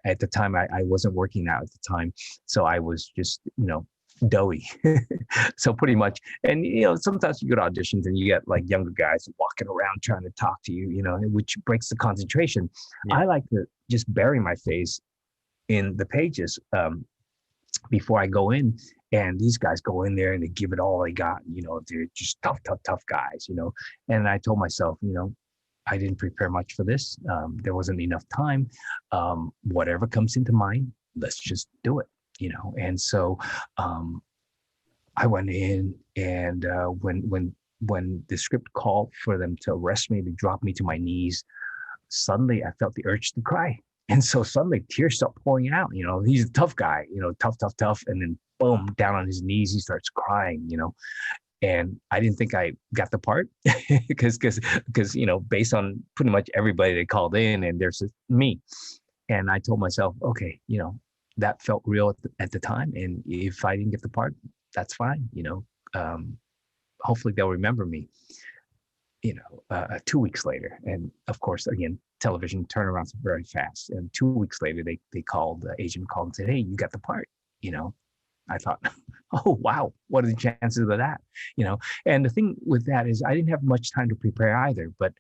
At the time I wasn't working out at the time, so I was just doughy. So pretty much, and sometimes you go to auditions and you get like younger guys walking around trying to talk to you, which breaks the concentration. Yeah. I like to just bury my face in the pages before I go in, and these guys go in there and they give it all they got. They're just tough guys. And I told myself, I didn't prepare much for this. There wasn't enough time. Whatever comes into mind, let's just do it. And so I went in, and when the script called for them to arrest me, to drop me to my knees, suddenly I felt the urge to cry. And so suddenly tears start pouring out. He's a tough guy, tough. And then boom, down on his knees, he starts crying, and I didn't think I got the part because based on pretty much everybody they called in, and there's me. And I told myself, okay, that felt real at the time. And if I didn't get the part, that's fine. Hopefully they'll remember me, 2 weeks later. And of course, again, television turnarounds are very fast. And 2 weeks later, they called, the agent called and said, hey, you got the part. I thought, oh, wow, what are the chances of that? And the thing with that is I didn't have much time to prepare either, but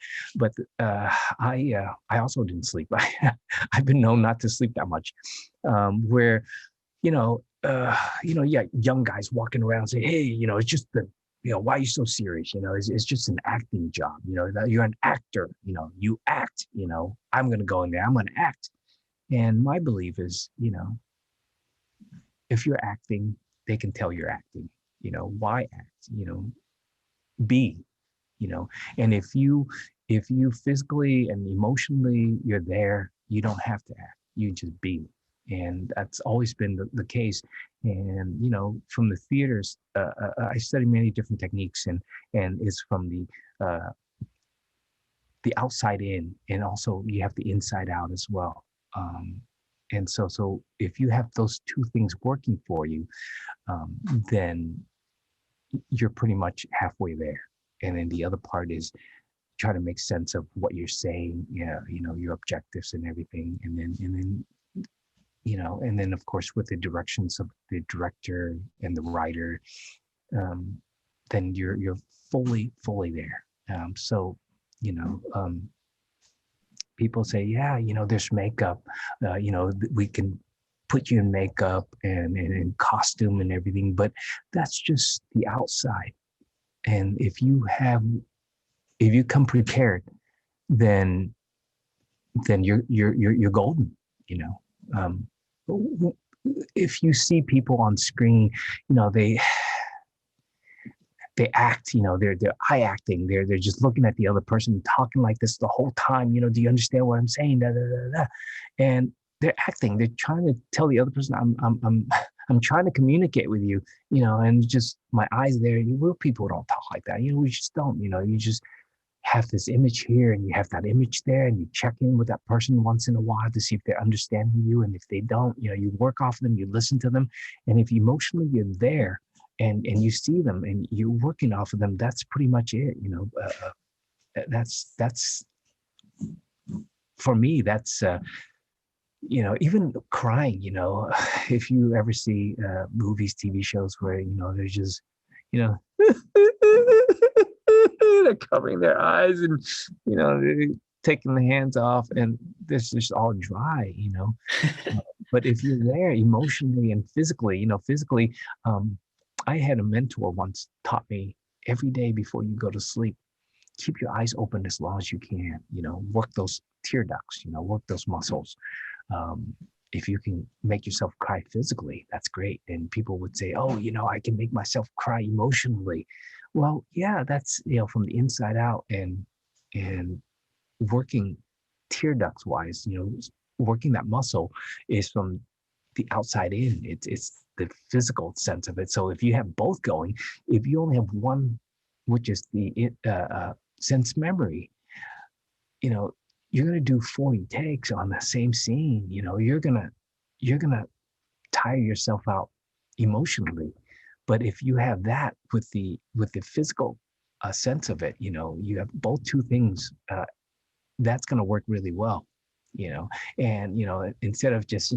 I also didn't sleep. I've been known not to sleep that much, where, yeah, young guys walking around saying, hey, it's just why are you so serious? It's just an acting job. You're an actor, you act, I'm going to go in there, I'm going to act. And my belief is, if you're acting, they can tell you're acting. Why act? Be. And if you physically and emotionally you're there, you don't have to act. You just be. And that's always been the case. And from the theaters, I study many different techniques, and it's from the outside in, and also you have the inside out as well. And so if you have those two things working for you, then you're pretty much halfway there. And then the other part is try to make sense of what you're saying, your objectives and everything. And then of course, with the directions of the director and the writer, then you're fully there. People say, yeah, there's makeup, we can put you in makeup and in costume and everything, but that's just the outside. And if you come prepared, then you're golden. If you see people on screen, they act, they're eye acting. They're just looking at the other person, talking like this the whole time. Do you understand what I'm saying? Da, da, da, da. And they're acting. They're trying to tell the other person, I'm trying to communicate with you, and just my eyes there. Real people don't talk like that. We just don't. You just have this image here and you have that image there, and you check in with that person once in a while to see if they're understanding you. And if they don't, you work off them, you listen to them. And if emotionally you're there and you see them and you're working off of them, that's pretty much it. That's for me, that's, even crying, if you ever see movies, TV shows where, they're just, they're covering their eyes and, they're taking the hands off and this is all dry, But if you're there emotionally and physically, I had a mentor once taught me every day before you go to sleep, keep your eyes open as long as you can, work those tear ducts, work those muscles. If you can make yourself cry physically, that's great. And people would say, oh, I can make myself cry emotionally. Well, yeah, that's, from the inside out and working tear ducts wise, working that muscle is from the outside in. It's the physical sense of it. So if you have both going, if you only have one, which is the sense memory, you're going to do 40 takes on the same scene. You're going to tire yourself out emotionally. But if you have that with the physical sense of it, you have both two things, that's going to work really well, and, instead of just,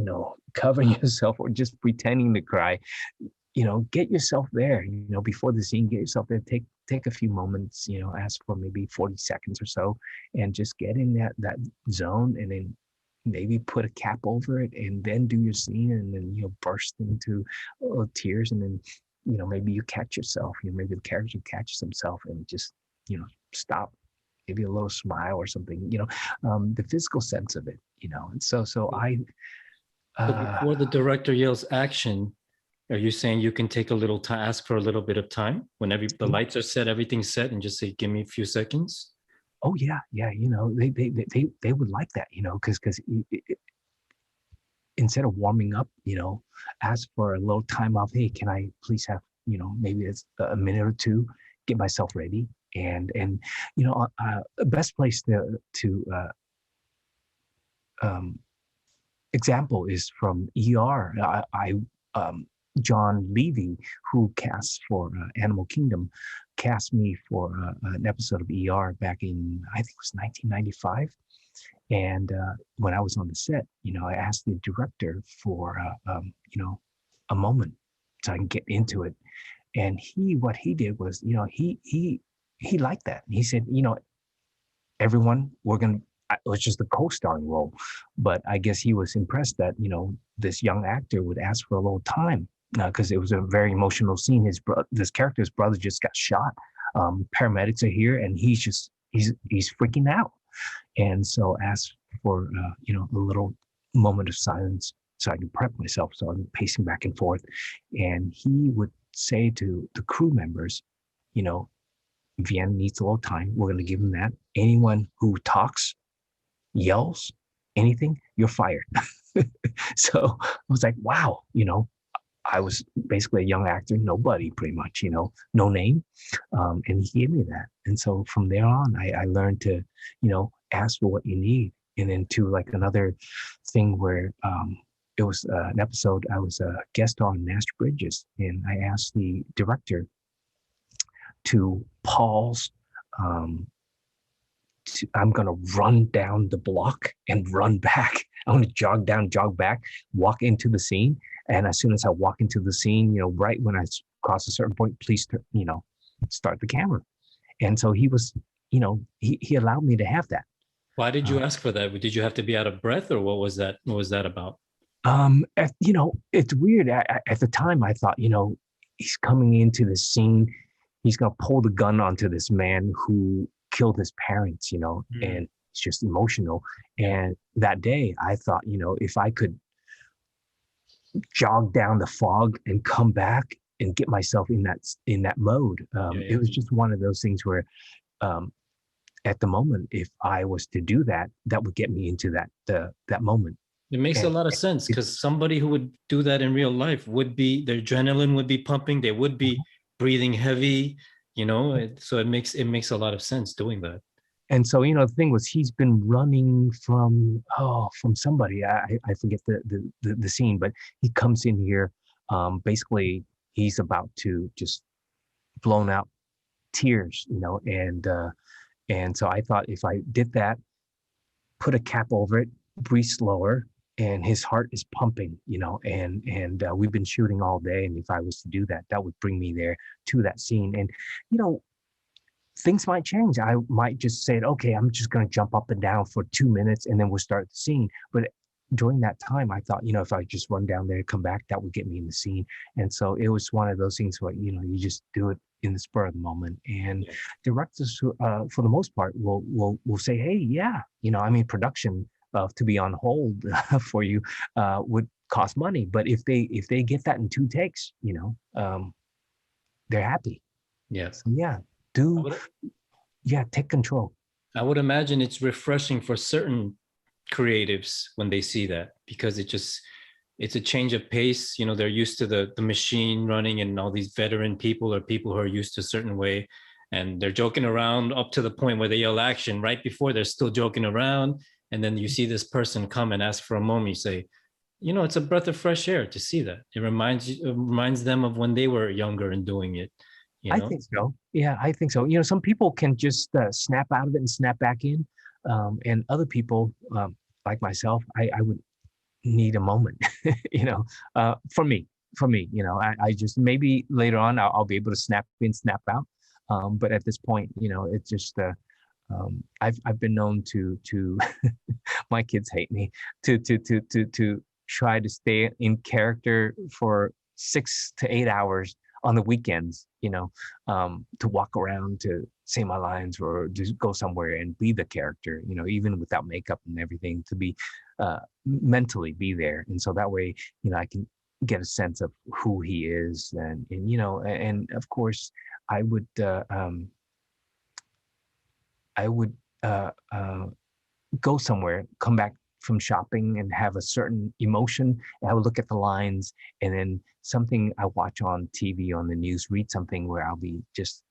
covering yourself or just pretending to cry, get yourself there, before the scene, get yourself there, take a few moments, ask for maybe 40 seconds or so and just get in that zone, and then maybe put a cap over it and then do your scene, and then, burst into tears, and then, maybe you catch yourself, maybe the character catches himself and just, stop, maybe a little smile or something, the physical sense of it, and so I So before the director yells action, are you saying you can take a little time, ask for a little bit of time when the lights are set, everything's set, and just say, give me a few seconds? Oh yeah, they would like that, because instead of warming up, ask for a little time off. Hey, can I please have, maybe it's a minute or two, get myself ready, and the best place to example is from ER. John Levy, who casts for Animal Kingdom, cast me for an episode of ER back in, I think it was 1995. And when I was on the set, I asked the director for, a moment so I can get into it. And what he did was, he liked that. He said, everyone, it was just a co-starring role, but I guess he was impressed that, this young actor would ask for a little time, because it was a very emotional scene. This character's brother just got shot. Paramedics are here, and he's freaking out, and so asked for a little moment of silence so I can prep myself. So I'm pacing back and forth, and he would say to the crew members, Vien needs a little time. We're going to give him that. Anyone who talks, yells, anything, you're fired. So I was like, wow, I was basically a young actor, nobody pretty much, no name. And he gave me that. And so from there on, I learned to, ask for what you need. And then to like another thing where it was an episode, I was a guest on Master Bridges, and I asked the director to pause. I'm going to run down the block and run back. I'm going to jog down, jog back, walk into the scene. And as soon as I walk into the scene, right when I cross a certain point, please, start the camera. And so he was, he allowed me to have that. Why did you ask for that? Did you have to be out of breath, or what was that? What was that about? It's weird. At the time, I thought, he's coming into the scene. He's going to pull the gun onto this man who killed his parents, and it's just emotional. And that day I thought, if I could jog down the fog and come back and get myself in that mode. It was just one of those things where, at the moment, if I was to do that, that would get me into that moment. It makes a lot of sense, because somebody who would do that in real life would be, their adrenaline would be pumping, they would be breathing heavy, so it makes a lot of sense doing that. And so, the thing was, he's been running from somebody. I forget the scene, but he comes in here. Basically, he's about to just blown out tears, and so I thought if I did that, put a cap over it, breathe slower, and his heart is pumping, and we've been shooting all day. And if I was to do that, that would bring me there to that scene. And, things might change. I might just say, okay, I'm just going to jump up and down for 2 minutes and then we'll start the scene. But during that time, I thought, if I just run down there and come back, that would get me in the scene. And so it was one of those things where, you just do it in the spur of the moment. And directors, for the most part, will say, hey, yeah, production to be on hold for you would cost money. But if they get that in 2 takes, they're happy. Yes. So, take control. I would imagine it's refreshing for certain creatives when they see that, because it's a change of pace. They're used to the machine running, and all these veteran people or people who are used to a certain way, and they're joking around up to the point where they yell action. Right before, they're still joking around, and then you see this person come and ask for a moment. You say, it's a breath of fresh air to see that. It reminds them of when they were younger and doing it. I think so. Yeah, I think so. Some people can just snap out of it and snap back in. And other people, like myself, I would need a moment, for me, I just, maybe later on I'll be able to snap in, snap out. But at this point, it's just, I've been known to my kids hate me to try to stay in character for 6 to 8 hours on the weekends, to walk around, to say my lines, or just go somewhere and be the character, even without makeup and everything, to be mentally be there. And so that way, I can get a sense of who he is. And of course, I would go somewhere, come back from shopping and have a certain emotion, and I would look at the lines, and then something I watch on TV, on the news, read something where I'll be just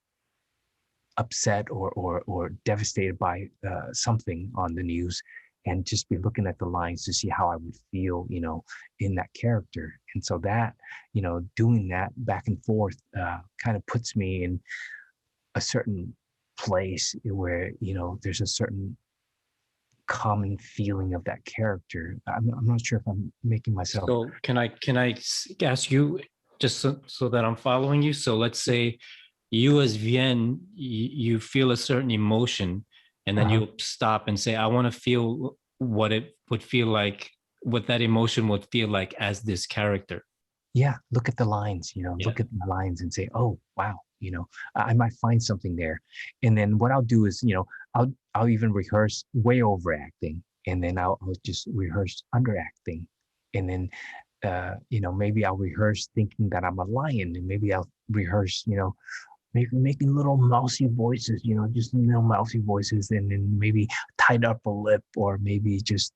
upset or devastated by something on the news, and just be looking at the lines to see how I would feel, in that character. And so that, doing that back and forth kind of puts me in a certain place where, there's a certain common feeling of that character. I'm not sure if I'm making myself. So can I ask you, just so that I'm following you? So let's say you as Vien, you feel a certain emotion, and then you stop and say, I want to feel what it would feel like, what that emotion would feel like as this character. Yeah, look at the lines, look at the lines and say, oh, wow, I might find something there. And then what I'll do is, I'll even rehearse way overacting, and then I'll just rehearse underacting. And then, maybe I'll rehearse thinking that I'm a lion, and maybe I'll rehearse, maybe making little mousy voices, just little mousy voices, and then maybe tied up a lip, or maybe just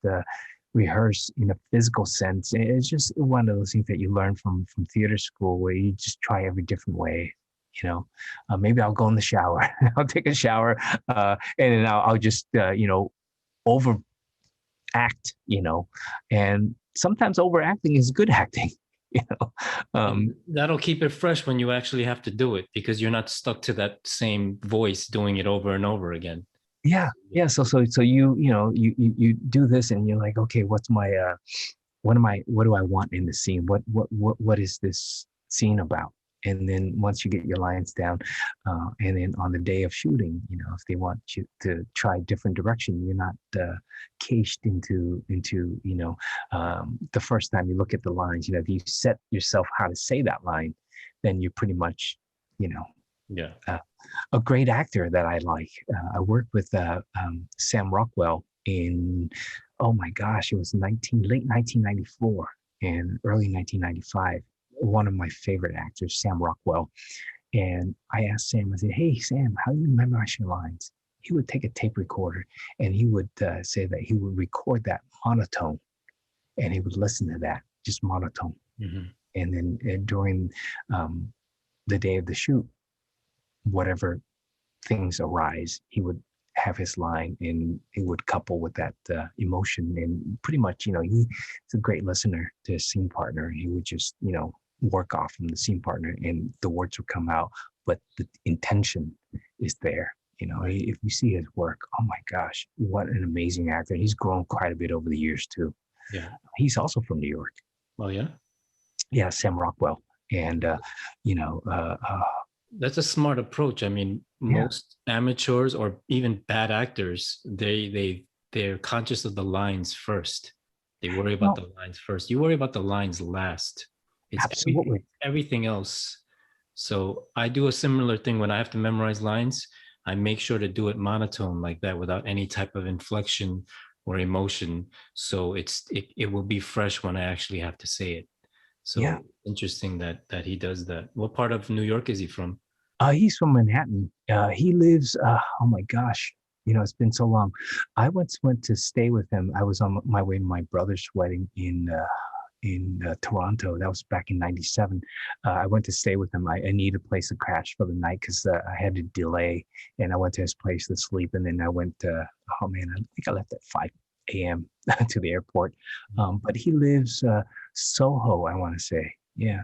rehearse in a physical sense. And it's just one of those things that you learn from theater school, where you just try every different way. Maybe I'll go in the shower. I'll take a shower, and then I'll just overact. And sometimes overacting is good acting. That'll keep it fresh when you actually have to do it, because you're not stuck to that same voice doing it over and over again. Yeah. So you do this, and you're like, okay, what do I want in the scene? What is this scene about? And then once you get your lines down, and then on the day of shooting, if they want you to try a different direction, you're not caged into the first time you look at the lines. If you set yourself how to say that line, then you're pretty much, a great actor that I like. I worked with Sam Rockwell in, oh my gosh, it was late 1994 and early 1995. one of my favorite actors, Sam Rockwell. And I asked Sam, I said, "Hey, Sam, how do you memorize your lines?" He would take a tape recorder and he would say that he would record that monotone and he would listen to that, just monotone. Mm-hmm. And then during the day of the shoot, whatever things arise, he would have his line and he would couple with that emotion. And pretty much, he's a great listener to his scene partner. He would just, work off from the scene partner and the words would come out, but the intention is there. If you see his work, oh my gosh, what an amazing actor. He's grown quite a bit over the years too. Yeah. He's also from New York. Oh, yeah? Yeah, Sam Rockwell. And, that's a smart approach. I mean, most amateurs or even bad actors, they're conscious of the lines first. They worry about the lines first. You worry about the lines last. It's absolutely everything else. So I do a similar thing when I have to memorize lines. I make sure to do it monotone like that without any type of inflection or emotion. So it will be fresh when I actually have to say it. So interesting that he does that. What part of New York is he from? He's from Manhattan. He lives, oh my gosh, it's been so long. I once went to stay with him. I was on my way to my brother's wedding in Toronto. That was back in '97. I went to stay with him. I needed a place to crash for the night because I had to delay, and I went to his place to sleep. And then I went to, I think I left at 5 a.m. to the airport. But he lives Soho, I want to say. Yeah.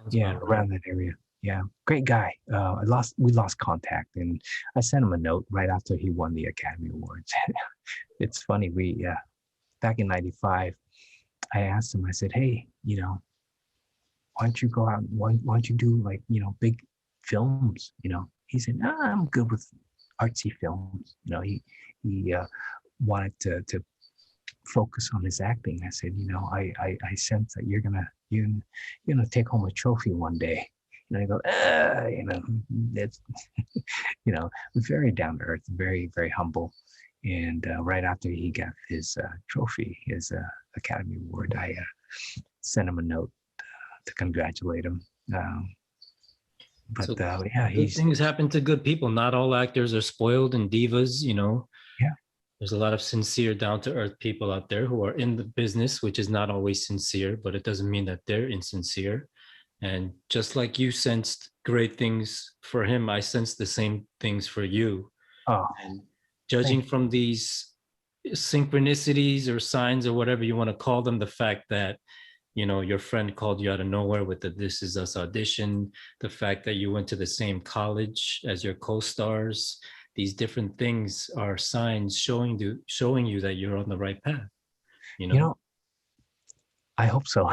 Sounds around that area. Yeah, great guy. We lost contact, and I sent him a note right after he won the Academy Awards. It's funny. Back in '95, I asked him. I said, "Hey, why don't you go out? Why don't you do big films? He said, "Nah, I'm good with artsy films." He wanted to focus on his acting. I said, I sense that you're gonna take home a trophy one day. And I go, that's, very down to earth, very, very humble. And right after he got his trophy, his Academy Award, I sent him a note to congratulate him. Things happen to good people. Not all actors are spoiled and divas, Yeah. There's a lot of sincere, down-to-earth people out there who are in the business, which is not always sincere, but it doesn't mean that they're insincere. And just like you sensed great things for him, I sensed the same things for you. Oh, and judging from these synchronicities or signs or whatever you want to call them, the fact that, your friend called you out of nowhere with the This Is Us audition, the fact that you went to the same college as your co-stars, these different things are signs showing you that you're on the right path. I hope so.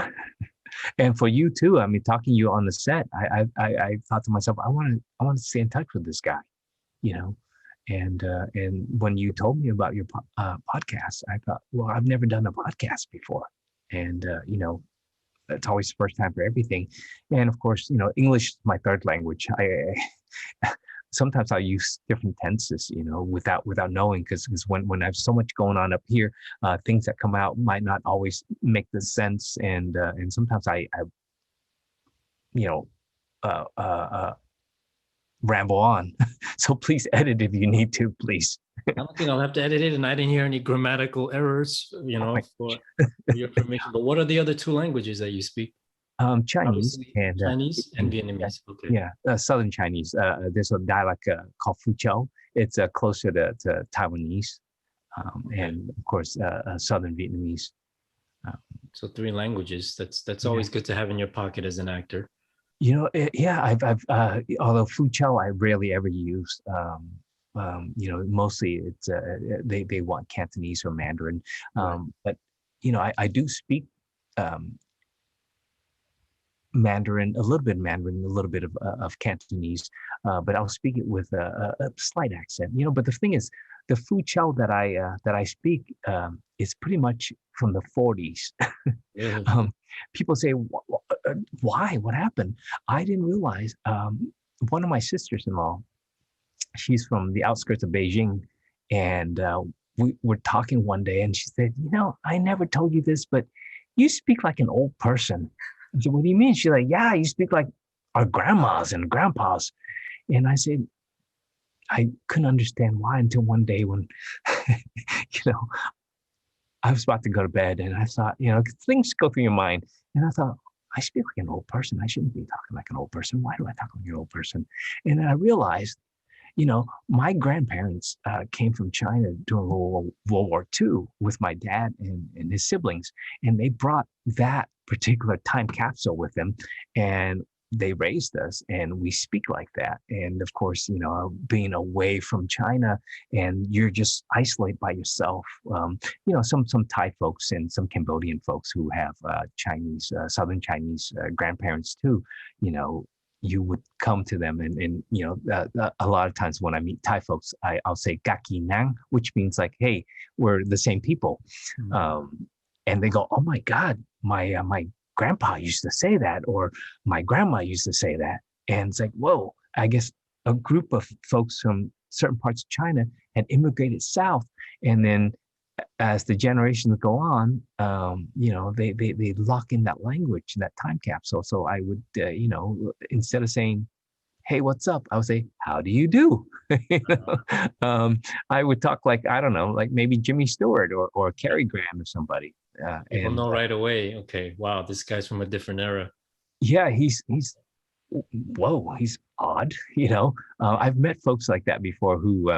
And for you too. I mean, talking to you on the set, I thought to myself, I want to stay in touch with this guy, And when you told me about your podcast, I thought, well, I've never done a podcast before, and it's always the first time for everything. And of course, English is my third language. Sometimes I use different tenses, without knowing, because when I have so much going on up here, things that come out might not always make the sense, and sometimes I ramble on. So please edit if you need to, please. I don't think I'll have to edit it, and I didn't hear any grammatical errors, for your permission. But what are the other two languages that you speak? Chinese and Vietnamese. Okay. Yeah, Southern Chinese. There's a dialect called Fuqiao. It's closer to Taiwanese, and of course Southern Vietnamese. So 3 languages. That's always good to have in your pocket as an actor. I've although Fuqiao I rarely ever use. Mostly it's they want Cantonese or Mandarin, but I do speak Mandarin, a little bit of Mandarin, a little bit of Cantonese, but I'll speak it with a slight accent. But the thing is, the Fuqiao that I speak is pretty much from the 40s. Yeah. People say, why? What happened? I didn't realize. One of my sisters-in-law, she's from the outskirts of Beijing, and we were talking one day, and she said, I never told you this, but you speak like an old person. I said, what do you mean? She's like, yeah, you speak like our grandmas and grandpas. And I said, I couldn't understand why until one day when, I was about to go to bed and I thought, things go through your mind. And I thought, I speak like an old person. I shouldn't be talking like an old person. Why do I talk like an old person? And then I realized, my grandparents came from China during World War II with my dad and his siblings, and they brought that particular time capsule with them, and they raised us, and we speak like that. And of course, being away from China, and you're just isolated by yourself. Some Thai folks and some Cambodian folks who have Chinese, Southern Chinese grandparents too. You would come to them and a lot of times when I meet Thai folks, I'll say "Gaki Nang," which means like, hey, we're the same people. And they go, oh my God, my grandpa used to say that, or my grandma used to say that. And it's like, whoa, I guess a group of folks from certain parts of China had immigrated south. And then as the generations go on, they lock in that language, that time capsule. So I would, instead of saying, hey, what's up? I would say, how do you do? I would talk like, I don't know, like maybe Jimmy Stewart or Cary Grant or somebody. People know right away. Okay, wow, this guy's from a different era. Yeah, he's odd. I've met folks like that before who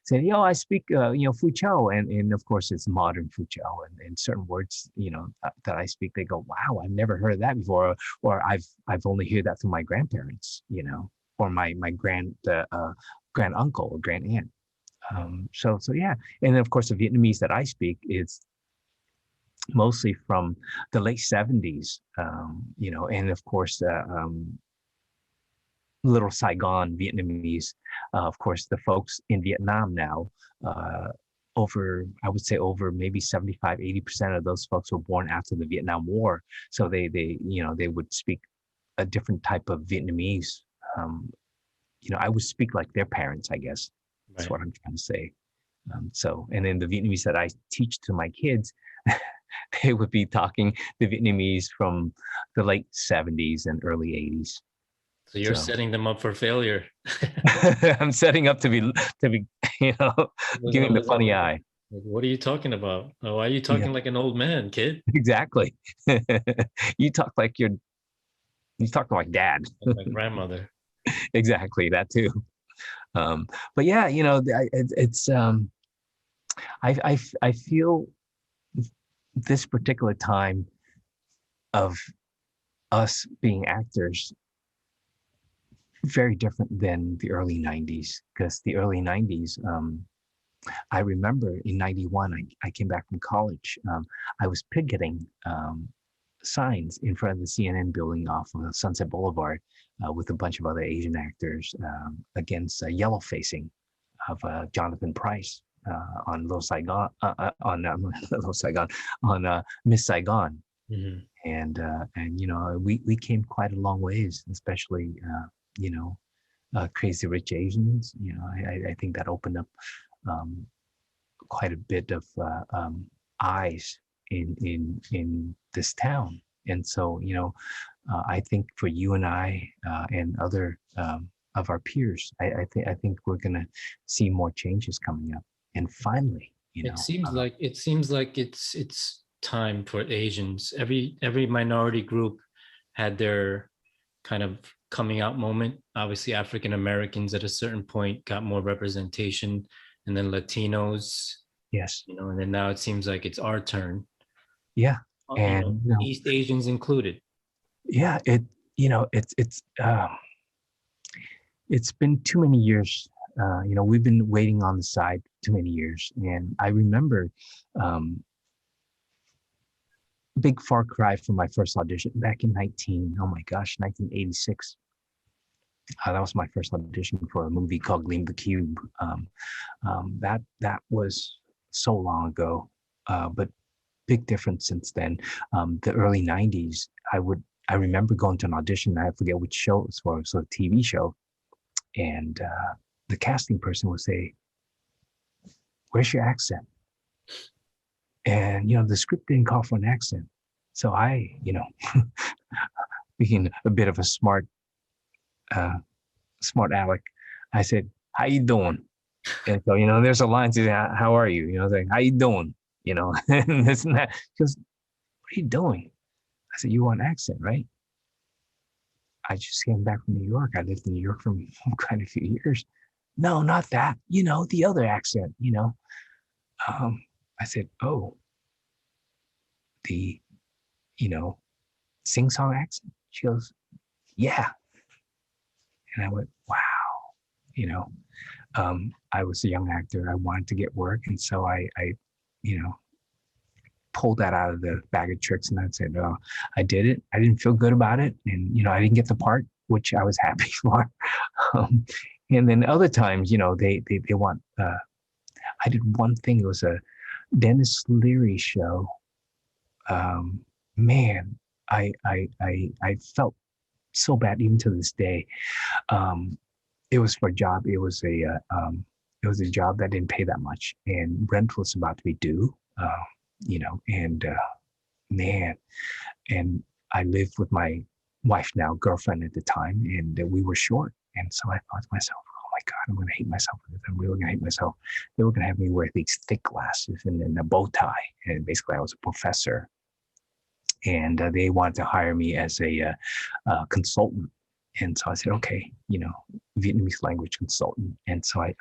say, I speak, Fuqiao, and of course it's modern Fuqiao, and certain words, that I speak, they go, wow, I've never heard of that before, or I've only heard that from my grandparents, or my grand uncle or grand aunt. So yeah, and then of course the Vietnamese that I speak is mostly from the late 70s, and of course, Little Saigon Vietnamese. Of course, the folks in Vietnam now, I would say over maybe 75, 80% of those folks were born after the Vietnam War. So they would speak a different type of Vietnamese. I would speak like their parents, I guess. That's what I'm trying to say. And then the Vietnamese that I teach to my kids, they would be talking the Vietnamese from the late 70s and early 80s. So you're setting them up for failure. I'm setting up to be giving the funny eye. What are you talking about? Oh, why are you talking like an old man, kid? Exactly. You talk like dad. Like my grandmother. Exactly, that too. But yeah, it's I feel this particular time of us being actors very different than the early 90s, because the early 90s, I remember in 91, I came back from college. I was picketing signs in front of the CNN building off of Sunset Boulevard with a bunch of other Asian actors against yellow facing of Jonathan Pryce on Little Saigon, on Little Saigon, on Miss Saigon. Mm-hmm. And we came quite a long ways, especially Crazy Rich Asians. I think that opened up quite a bit of eyes in this town. And so, I think for you and I and other of our peers, I think we're gonna see more changes coming up. And finally, it seems like it's time for Asians. Every minority group had their kind of coming out moment. Obviously, African Americans at a certain point got more representation, and then Latinos. Yes. And then now it seems like it's our turn. Yeah. And East Asians included. Yeah, it's been too many years. We've been waiting on the side too many years. And I remember big far cry from my first audition back in 1986. That was my first audition for a movie called Gleam the Cube. That was so long ago, but big difference since then. The early 90s, I remember going to an audition. I forget which show it was for. It was a TV show. And the casting person would say, "Where's your accent?" And, the script didn't call for an accent. So I, being a bit of a smart aleck, I said, "How you doing?" And so, there's a line to that, "How are you?" Like, "How you doing?" And this and that. She goes, "What are you doing?" I said, "You want accent, right?" I just came back from New York. I lived in New York for quite a few years. No, not that. The other accent. I said, "Oh, the sing song accent." She goes, "Yeah." And I went, "Wow." You know, I was a young actor. I wanted to get work, and so I you know, pulled that out of the bag of tricks, and I said, "Oh, I did it. I didn't feel good about it, and I didn't get the part, which I was happy for." Um, and then other times, they want. I did one thing. It was a Dennis Leary show. Man, I felt so bad even to this day. It was for a job. It was a job that didn't pay that much, and rent was about to be due. And man, and I lived with my wife now, girlfriend at the time, and we were short. And so I thought to myself, "Oh my God, I'm going to hate myself for this. I'm really going to hate myself." They were going to have me wear these thick glasses and then a bow tie, and basically I was a professor, and they wanted to hire me as a consultant. And so I said, "Okay, Vietnamese language consultant." And so I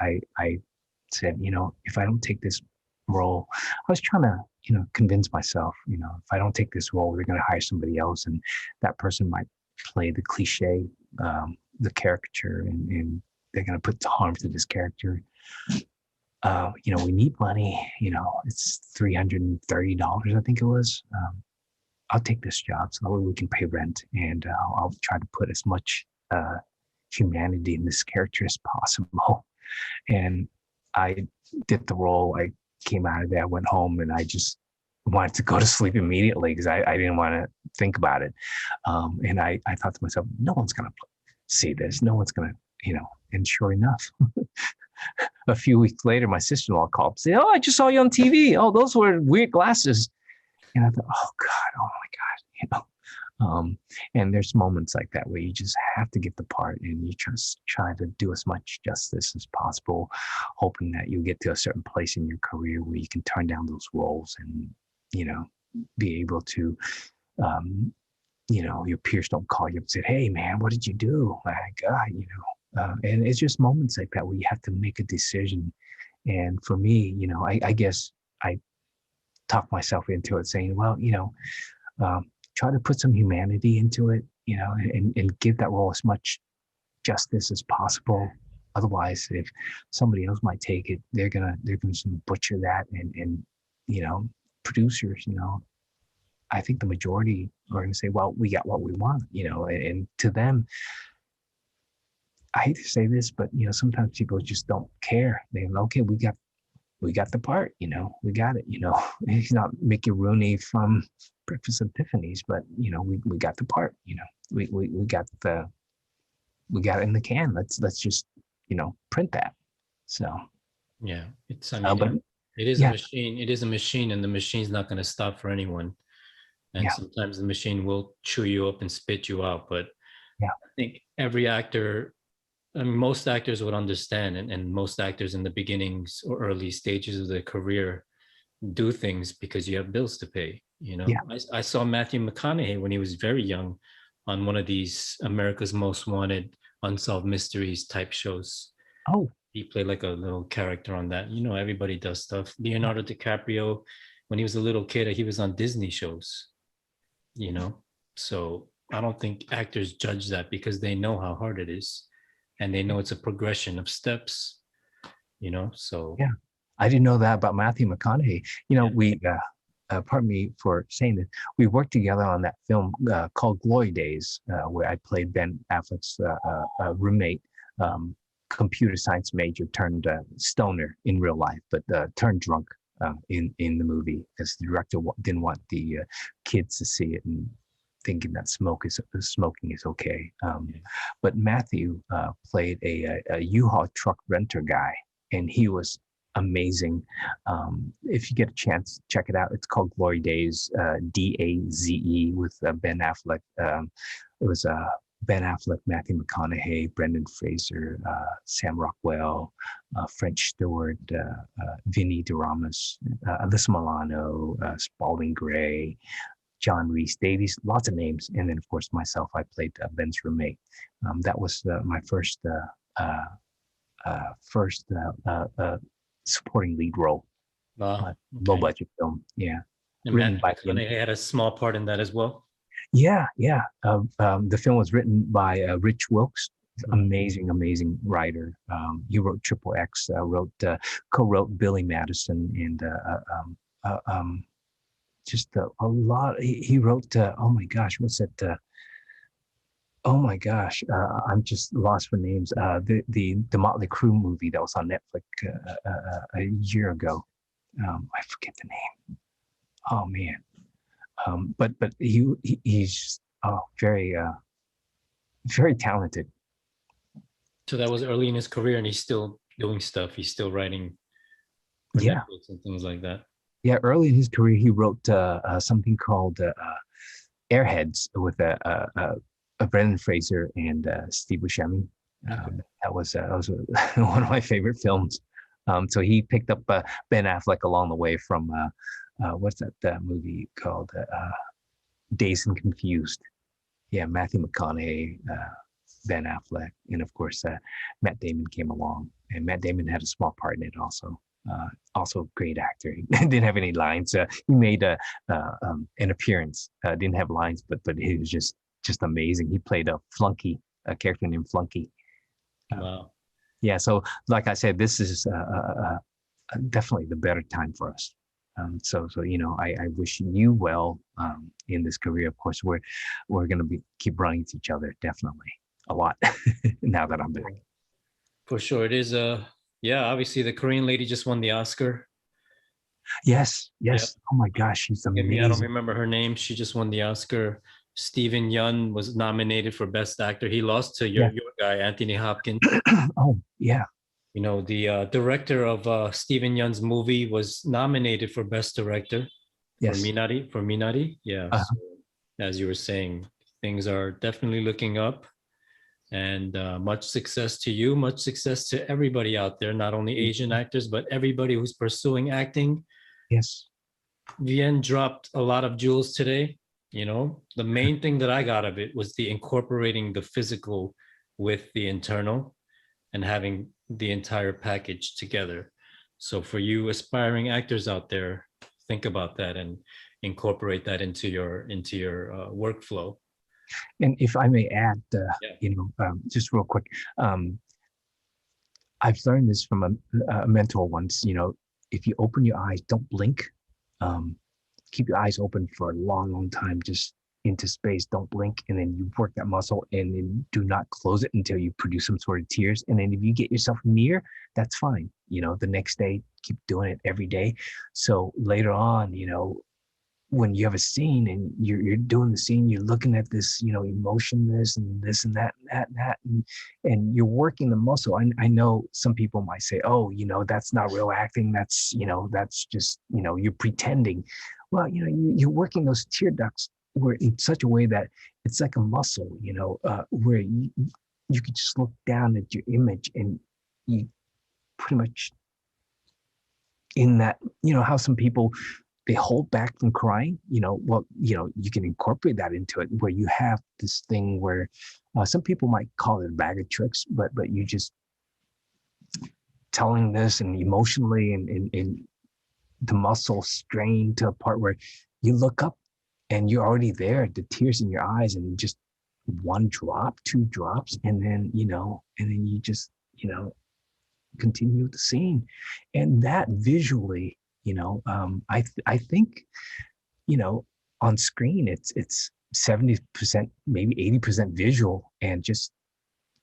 said, if I don't take this role, I was trying to, convince myself, if I don't take this role, they're going to hire somebody else, and that person might play the cliche, the caricature, and they're going to put harm to this character. We need money. It's $330, I think it was. I'll take this job so that way we can pay rent, and I'll try to put as much humanity in this character as possible. And I did the role. I came out of there, I went home, and I just wanted to go to sleep immediately because I didn't want to think about it. And I thought to myself, no one's going to see this. No one's going to, and sure enough, a few weeks later, my sister-in-law called and said, "Oh, I just saw you on TV. Oh, those were weird glasses." And I thought, "Oh God, oh my God," and there's moments like that where you just have to get the part, and you just try to do as much justice as possible, hoping that you get to a certain place in your career where you can turn down those roles and, be able to, your peers don't call you up and say, "Hey man, what did you do?" My God, and it's just moments like that where you have to make a decision. And for me, I guess I talked myself into it saying, well, try to put some humanity into it, and give that role as much justice as possible. Otherwise, if somebody else might take it, they're gonna butcher that, and producers, I think the majority are gonna say, "Well, we got what we want," and to them, I hate to say this, but sometimes people just don't care. They go, "Okay, we got the part, we got it, He's not Mickey Rooney from Breakfast at Tiffany's, but we got the part, we got it in the can. Let's just print that." So yeah, but it is a yeah, machine. It is a machine, and the machine's not going to stop for anyone. And yeah, sometimes the machine will chew you up and spit you out. But yeah, I think every actor, I mean, most actors would understand, and most actors in the beginnings or early stages of their career do things because you have bills to pay. yeah. I saw Matthew McConaughey when he was very young on one of these America's Most Wanted unsolved mysteries type shows. Oh, He played like a little character on that. Everybody does stuff. Leonardo DiCaprio, when he was a little kid, he was on Disney shows. you know so I don't think actors judge that because they know how hard it is, and they know it's a progression of steps. So yeah. I didn't know that about Matthew McConaughey. yeah. We pardon me for saying this. We worked together on that film called Glory Days, where I played Ben Affleck's roommate, computer science major turned stoner in real life, but turned drunk in the movie because the director didn't want the kids to see it and thinking that smoking is okay. But Matthew played a U-Haul truck renter guy, and he was amazing. If you get a chance, check it out. It's called Glory Days, Daze, with Ben Affleck. It was Ben Affleck, Matthew McConaughey, Brendan Fraser, Sam Rockwell, French Stewart, Vinnie DeRamus, Alyssa Milano, Spalding Gray, John Rhys Davies, lots of names. And then, of course, myself, I played Ben's roommate. That was my first supporting lead role. Wow. Low budget film. Yeah. And Matthew McConaughey had a small part in that as well. Yeah. The film was written by Rich Wilkes, amazing writer. He wrote Triple X, co-wrote Billy Madison, and just a lot. He wrote. Oh my gosh, what's that? Oh my gosh, I'm just lost for names. The Motley Crue movie that was on Netflix a year ago. I forget the name. Oh man, but he's very talented. So that was early in his career, and he's still doing stuff. He's still writing for Netflix and things like that. Yeah, early in his career, he wrote something called Airheads with Brendan Fraser and Steve Buscemi. That was one of my favorite films. So he picked up Ben Affleck along the way from what's that movie called? Dazed and Confused. Yeah, Matthew McConaughey, Ben Affleck, and of course Matt Damon came along, and Matt Damon had a small part in it also. Also great actor. He didn't have any lines. He made an appearance. Didn't have lines, but he was just amazing. He played a character named Flunky. Wow. Yeah. So, like I said, this is definitely the better time for us. So I wish you well in this career. Of course, we're going to keep running into each other definitely a lot now that I'm back. For sure, it is obviously the Korean lady just won the Oscar. Yes. Yep. Oh my gosh, she's amazing. I don't remember her name. She just won the Oscar. Steven Yeun was nominated for Best Actor. He lost to your guy, Anthony Hopkins. Oh, yeah. The director of Steven Yeun's movie was nominated for Best Director. Yes. For Minari. Yeah. So, as you were saying, things are definitely looking up. And much success to you, much success to everybody out there, not only Asian actors, but everybody who's pursuing acting. Yes. Vien dropped a lot of jewels today. The main thing that I got of it was the incorporating the physical with the internal and having the entire package together. So for you aspiring actors out there, think about that and incorporate that into your workflow. And if I may add, just real quick, I've learned this from a mentor once. If you open your eyes, don't blink. Keep your eyes open for a long time, just into space. Don't blink, and then you work that muscle, and then do not close it until you produce some sort of tears. And then if you get yourself near, that's fine. The next day, keep doing it every day. So later on, when you have a scene and you're doing the scene, you're looking at this, emotionless and this and that and that, and you're working the muscle. I know some people might say, oh, that's not real acting. That's, that's just, you're pretending. Well, you're working those tear ducts where in such a way that it's like a muscle, where you could just look down at your image and you pretty much in that, how some people, they hold back from crying, you can incorporate that into it where you have this thing where some people might call it a bag of tricks, but you just telling this and emotionally and the muscle strain to a part where you look up and you're already there, the tears in your eyes, and just one drop, two drops, and then, you just, continue the scene. And that visually, I think, on screen, it's 70%, maybe 80% visual and just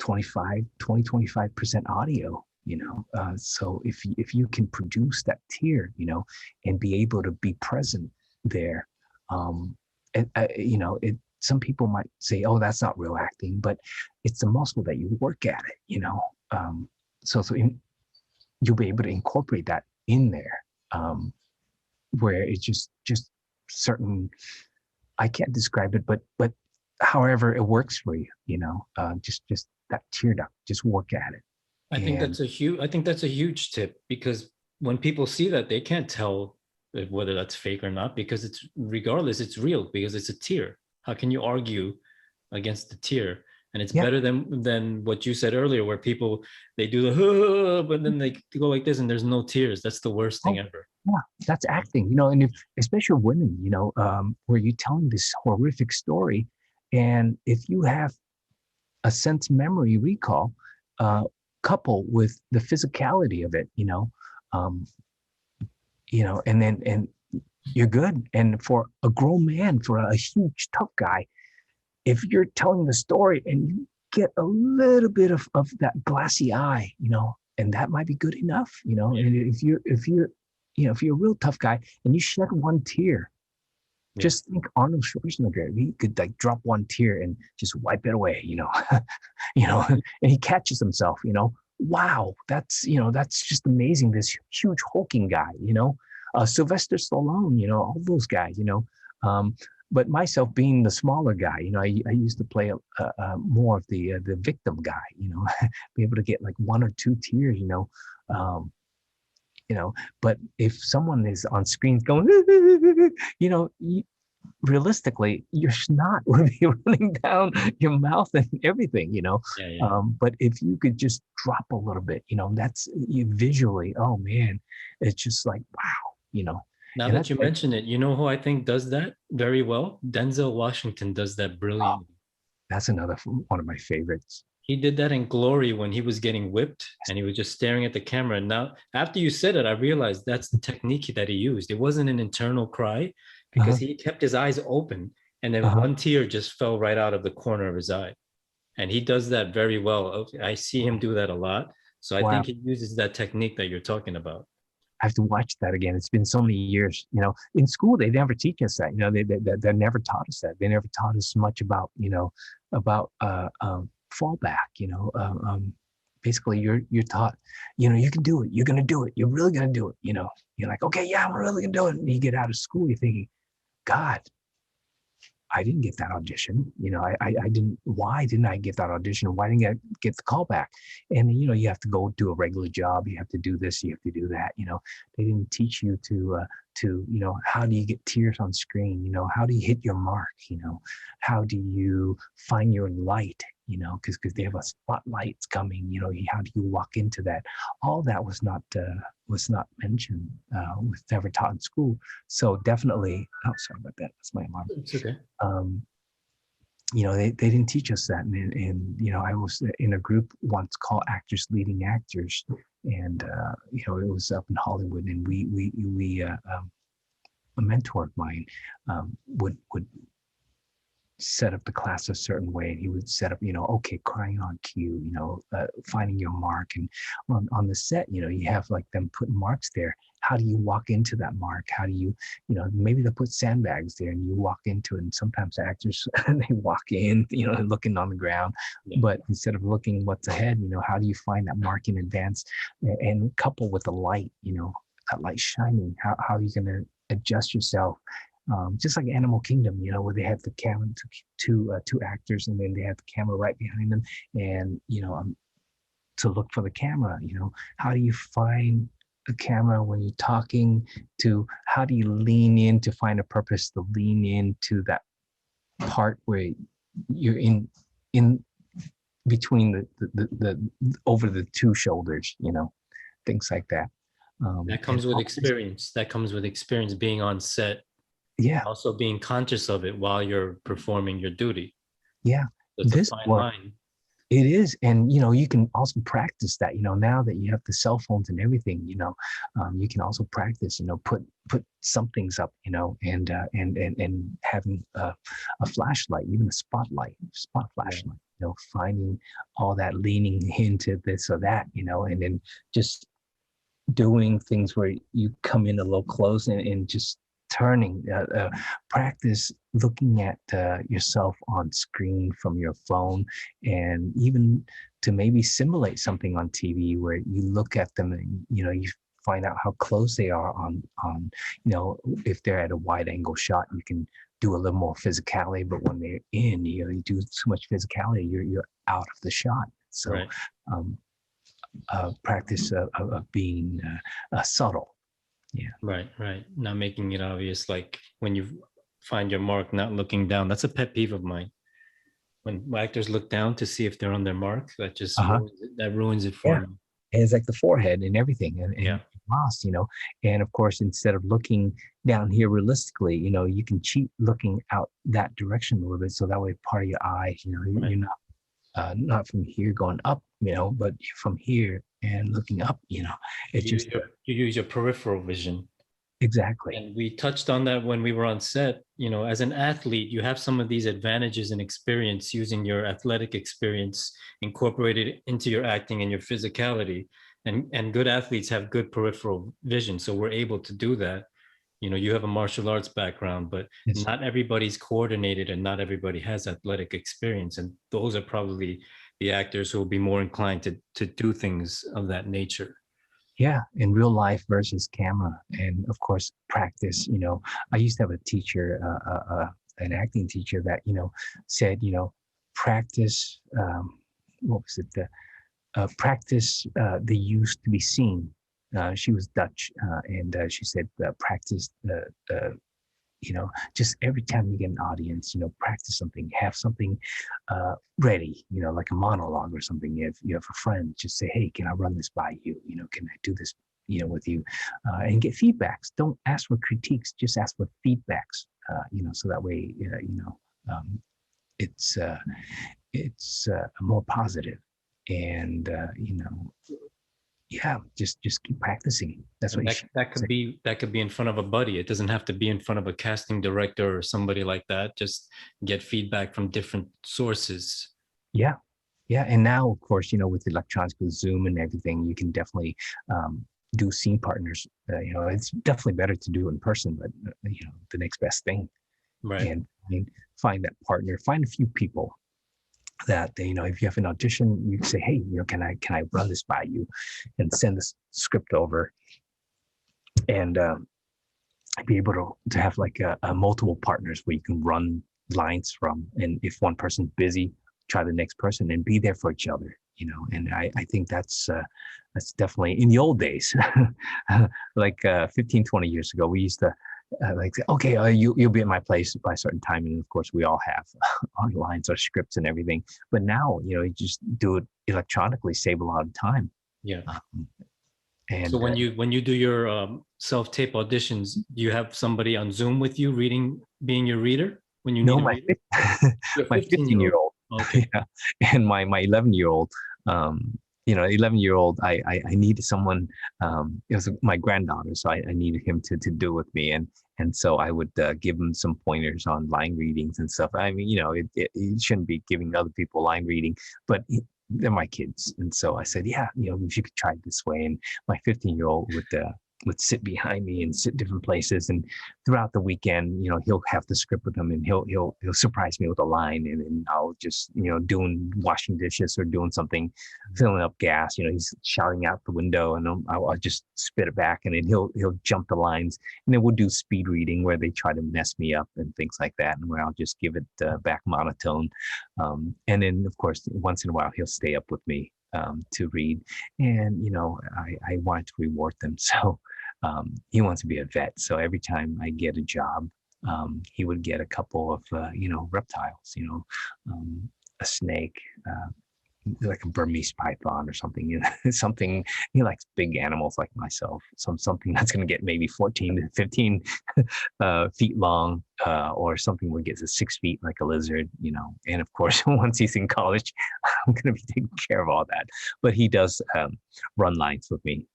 25% audio, so if you can produce that tear, and be able to be present there, some people might say, oh, that's not real acting, but it's the muscle that you work at it, so you'll be able to incorporate that in there, where it's just certain, I can't describe it, but however it works for you, just that tear duct, just work at it. I think that's a huge tip, because when people see that, they can't tell whether that's fake or not, because it's real, because it's a tear. How can you argue against the tear? And it's better than what you said earlier, where people, they do the but then they go like this and there's no tears. That's the worst thing ever. Yeah, that's acting, and if, especially women, where you're telling this horrific story, and if you have a sense memory recall, coupled with the physicality of it, and you're good. And for a grown man, for a huge tough guy, if you're telling the story and you get a little bit of that glassy eye, and that might be good enough, and if you're a real tough guy and you shed one tear, just think Arnold Schwarzenegger. He could like drop one tear and just wipe it away, and he catches himself, wow, that's just amazing. This huge hulking guy, Sylvester Stallone, all those guys, but myself being the smaller guy, I used to play more of the victim guy, be able to get like one or two tears, but if someone is on screen going, realistically, your snot would be running down your mouth and everything, but if you could just drop a little bit, that's visually, oh man, it's just like, wow, Now that you mention it, who I think does that very well? Denzel Washington does that brilliantly. That's another one of my favorites. He did that in Glory when he was getting whipped and he was just staring at the camera. And now, after you said it, I realized that's the technique that he used. It wasn't an internal cry, because he kept his eyes open, and then one tear just fell right out of the corner of his eye. And he does that very well. I see him do that a lot. So I think he uses that technique that you're talking about. I have to watch that again. It's been so many years. In school, they never teach us that. They never taught us that. They never taught us much about, fallback. Basically, you're taught, you can do it. You're gonna do it. You're really gonna do it. You're like, okay, yeah, I'm really gonna do it. And you get out of school, you're thinking, God, I didn't get that audition. I didn't. Why didn't I get that audition? Why didn't I get the call back? And you have to go do a regular job. You have to do this. You have to do that. They didn't teach you to how do you get tears on screen? How do you hit your mark? How do you find your light? Because they have a spotlight coming. How do you walk into that? All that was not mentioned. Was never taught in school. So definitely. Oh, sorry about that. That's my alarm. It's okay. They didn't teach us that, and I was in a group once called Actors Leading Actors, and it was up in Hollywood, and we a mentor of mine would set up the class a certain way, and he would set up, okay, crying on cue, finding your mark, and on the set, you have like them putting marks there. How do you walk into that mark? How do you, maybe they'll put sandbags there and you walk into it. And sometimes actors, they walk in, looking on the ground, but instead of looking what's ahead, how do you find that mark in advance, and couple with the light, that light shining, how are you going to adjust yourself? Just like Animal Kingdom, where they have the camera, two actors, and then they have the camera right behind them, and to look for the camera. How do you find a camera when you're talking? To how do you lean in to find a purpose? To lean into that part where you're in between the over the two shoulders. Things like that. That comes with experience. That comes with experience being on set. Yeah. Also being conscious of it while you're performing your duty. Yeah. It's a fine line. It is. And, you can also practice that, now that you have the cell phones and everything, you can also practice, put some things up, and having a flashlight, even a spot flashlight, finding all that, leaning into this or that, and then just doing things where you come in a little close and just turning, practice looking at yourself on screen from your phone, and even to maybe simulate something on TV where you look at them and, you find out how close they are on, if they're at a wide angle shot, you can do a little more physicality, but when they're in, you do too much physicality, you're out of the shot. So Right. Practice of being subtle. Yeah. Right. Not making it obvious. Like when you find your mark, not looking down. That's a pet peeve of mine. When actors look down to see if they're on their mark, that just ruins it for Yeah. me. And it's like the forehead and everything, and Yeah. lost, and of course, instead of looking down here realistically, you can cheat looking out that direction a little bit, so that way part of your eye, Right. you're not from here going up, but you're from here and looking up, You use your peripheral vision. Exactly. And we touched on that when we were on set. As an athlete, you have some of these advantages and experience using your athletic experience incorporated into your acting and your physicality. And good athletes have good peripheral vision. So we're able to do that. You have a martial arts background, but Yes. not everybody's coordinated and not everybody has athletic experience. And those are probably the actors who will be more inclined to do things of that nature. Yeah, in real life versus camera, and of course practice. I used to have a teacher, an acting teacher that said, practice. What was it? Practice the use to be seen. She was Dutch, and she said, practice just every time you get an audience, practice something, have something ready, like a monologue or something. If you have a friend, just say, hey, can I run this by you? Can I do this, with you? And get feedbacks. Don't ask for critiques, just ask for feedbacks, so that way, it's more positive. And, yeah, just keep practicing. That's what that could be in front of a buddy. It doesn't have to be in front of a casting director or somebody like that. Just get feedback from different sources. Yeah. And now, of course, with electronics, with Zoom and everything, you can definitely do scene partners. It's definitely better to do in person, but the next best thing. Right. And find that partner. Find a few people that if you have an audition, you say, hey, can I run this by you, and send the script over, and be able to have like a multiple partners where you can run lines from, and if one person's busy, try the next person, and be there for each other. And I think that's definitely in the old days, like 15, 20 years ago, we used to like, okay, you'll be at my place by a certain time, and of course we all have our lines, our scripts and everything. But now, you just do it electronically, save a lot of time. Yeah. And so when you do your self-tape auditions, do you have somebody on Zoom with you being your reader when you need my 15-year-old. Okay. Yeah. And my 11-year-old, 11-year-old, I needed someone, it was my granddaughter, so I needed him to do with me. And so I would give him some pointers on line readings and stuff. I mean, it shouldn't be giving other people line reading, but they're my kids. And so I said, yeah, if you could try it this way. And my 15-year-old would sit behind me and sit different places, and throughout the weekend, he'll have the script with him, and he'll surprise me with a line, and I'll just doing washing dishes or doing something, filling up gas, he's shouting out the window, and I'll just spit it back, and then he'll jump the lines, and then we'll do speed reading where they try to mess me up and things like that, and where I'll just give it back monotone, and then of course once in a while he'll stay up with me to read, and I wanted to reward them, so he wants to be a vet, so every time I get a job, he would get a couple of reptiles, a snake, like a Burmese python or something, something. He likes big animals like myself, something that's going to get maybe 14 to 15 feet long, or something where it gets to 6 feet like a lizard, and of course once he's in college, I'm going to be taking care of all that. But he does run lines with me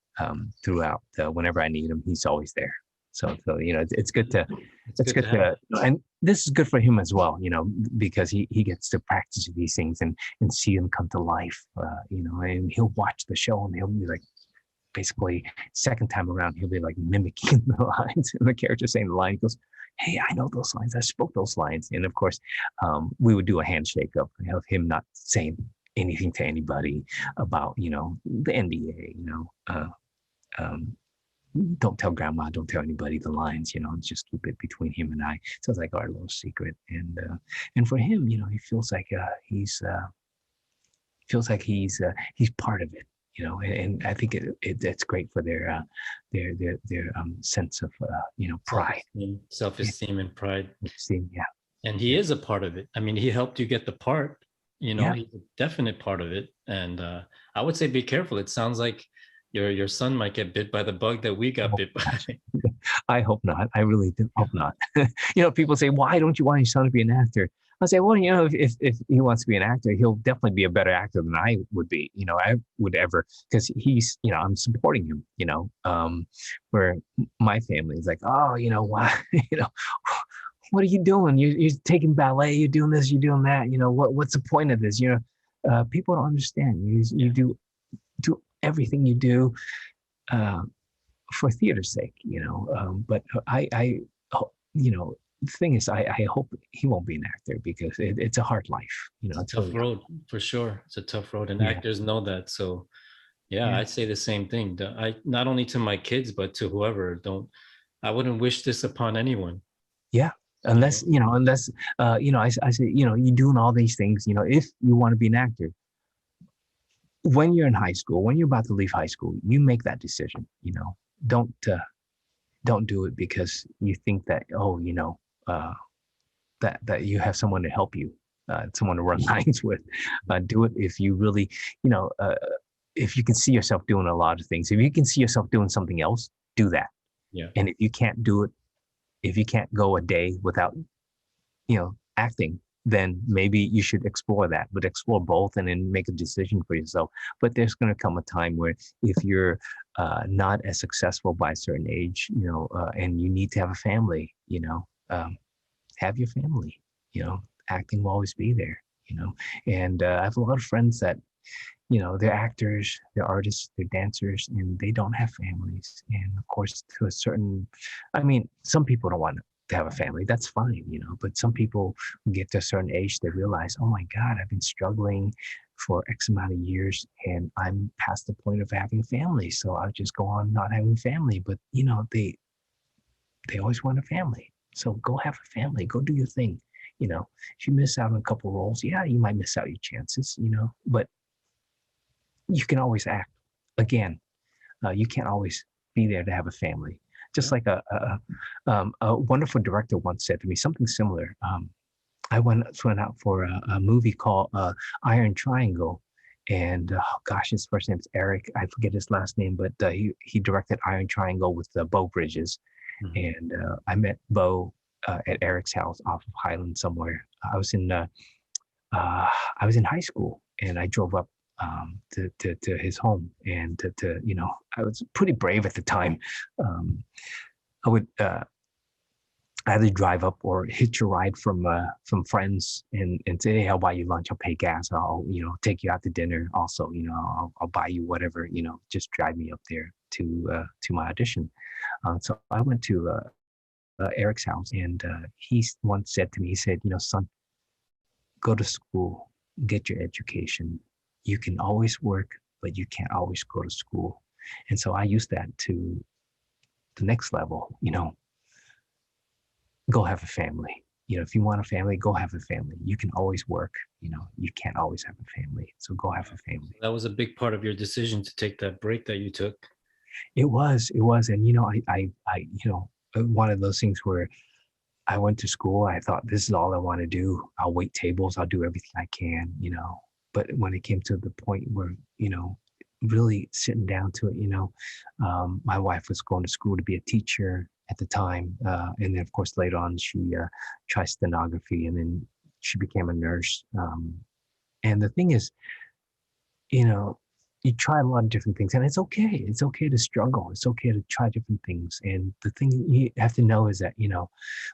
throughout. Whenever I need him, he's always there. So it's good to and this is good for him as well, because he gets to practice these things and see them come to life, and he'll watch the show and he'll be like, basically second time around, he'll be like mimicking the lines and the character saying the line. He goes, hey, I know those lines. I spoke those lines. And of course, we would do a handshake of him not saying anything to anybody about, the NBA, don't tell grandma, don't tell anybody the lines, just keep it between him and I. So it's like our little secret. And for him, he feels like he's part of it, and I think it's great for their sense of pride, self-esteem and pride. Yeah. And he is a part of it. I mean, he helped you get the part, he's a definite part of it. And I would say be careful. It sounds like your son might get bit by the bug that we got bit by. I hope not. I really do hope not. People say, why don't you want your son to be an actor? I say, well, if he wants to be an actor, he'll definitely be a better actor than I would be. I would ever, because he's, I'm supporting him. Where my family is like, oh, why, what are you doing? You're taking ballet. You're doing this. You're doing that. What's the point of this? People don't understand. You do everything you do for theater's sake. But I the thing is, I hope he won't be an actor because it's a hard life. It's a tough road for sure. It's a tough road, and actors know that. So, I'd say the same thing. I not only to my kids, but to whoever. I wouldn't wish this upon anyone. Yeah, unless I say you're doing all these things. If you want to be an actor, when you're in high school, when you're about to leave high school, you make that decision. Don't do it because you think that that you have someone to help you, someone to run lines with. Do it if you really, if you can see yourself doing a lot of things. If you can see yourself doing something else, do that. Yeah. And if you can't do it, if you can't go a day without, acting, then maybe you should explore that, but explore both and then make a decision for yourself. But there's going to come a time where if you're not as successful by a certain age, and you need to have a family, have your family, acting will always be there, and I have a lot of friends that, they're actors, they're artists, they're dancers, and they don't have families. And of course, to a certain, some people don't want to have a family. That's fine, but some people get to a certain age, they realize, oh my God, I've been struggling for X amount of years and I'm past the point of having a family. So I'll just go on not having family. But, they always want a family. So go have a family, go do your thing. If you miss out on a couple of roles, you might miss out your chances, but you can always act. Again, you can't always be there to have a family. Just like a wonderful director once said to me something similar. I went out for a movie called Iron Triangle, and his first name's Eric. I forget his last name, but he directed Iron Triangle with Beau Bridges, and I met Beau at Eric's house off of Highland somewhere. I was in high school, and I drove up to his home, and I was pretty brave at the time. I would either drive up or hitch a ride from friends and say, hey, I'll buy you lunch, I'll pay gas, I'll take you out to dinner. Also, I'll buy you whatever, just drive me up there to my audition. So I went to Eric's house, and he once said to me, he said, son, go to school, get your education. You can always work, but you can't always go to school. And so I used that to the next level, go have a family. If you want a family, go have a family. You can always work, you can't always have a family. So go have a family. That was a big part of your decision to take that break that you took. It was. And, I one of those things where I went to school, I thought, this is all I want to do. I'll wait tables. I'll do everything I can, But when it came to the point where, really sitting down to it, my wife was going to school to be a teacher at the time. And then, of course, later on, she tried stenography, and then she became a nurse. And the thing is, you try a lot of different things, and it's okay. It's okay to struggle. It's okay to try different things. And the thing you have to know is that,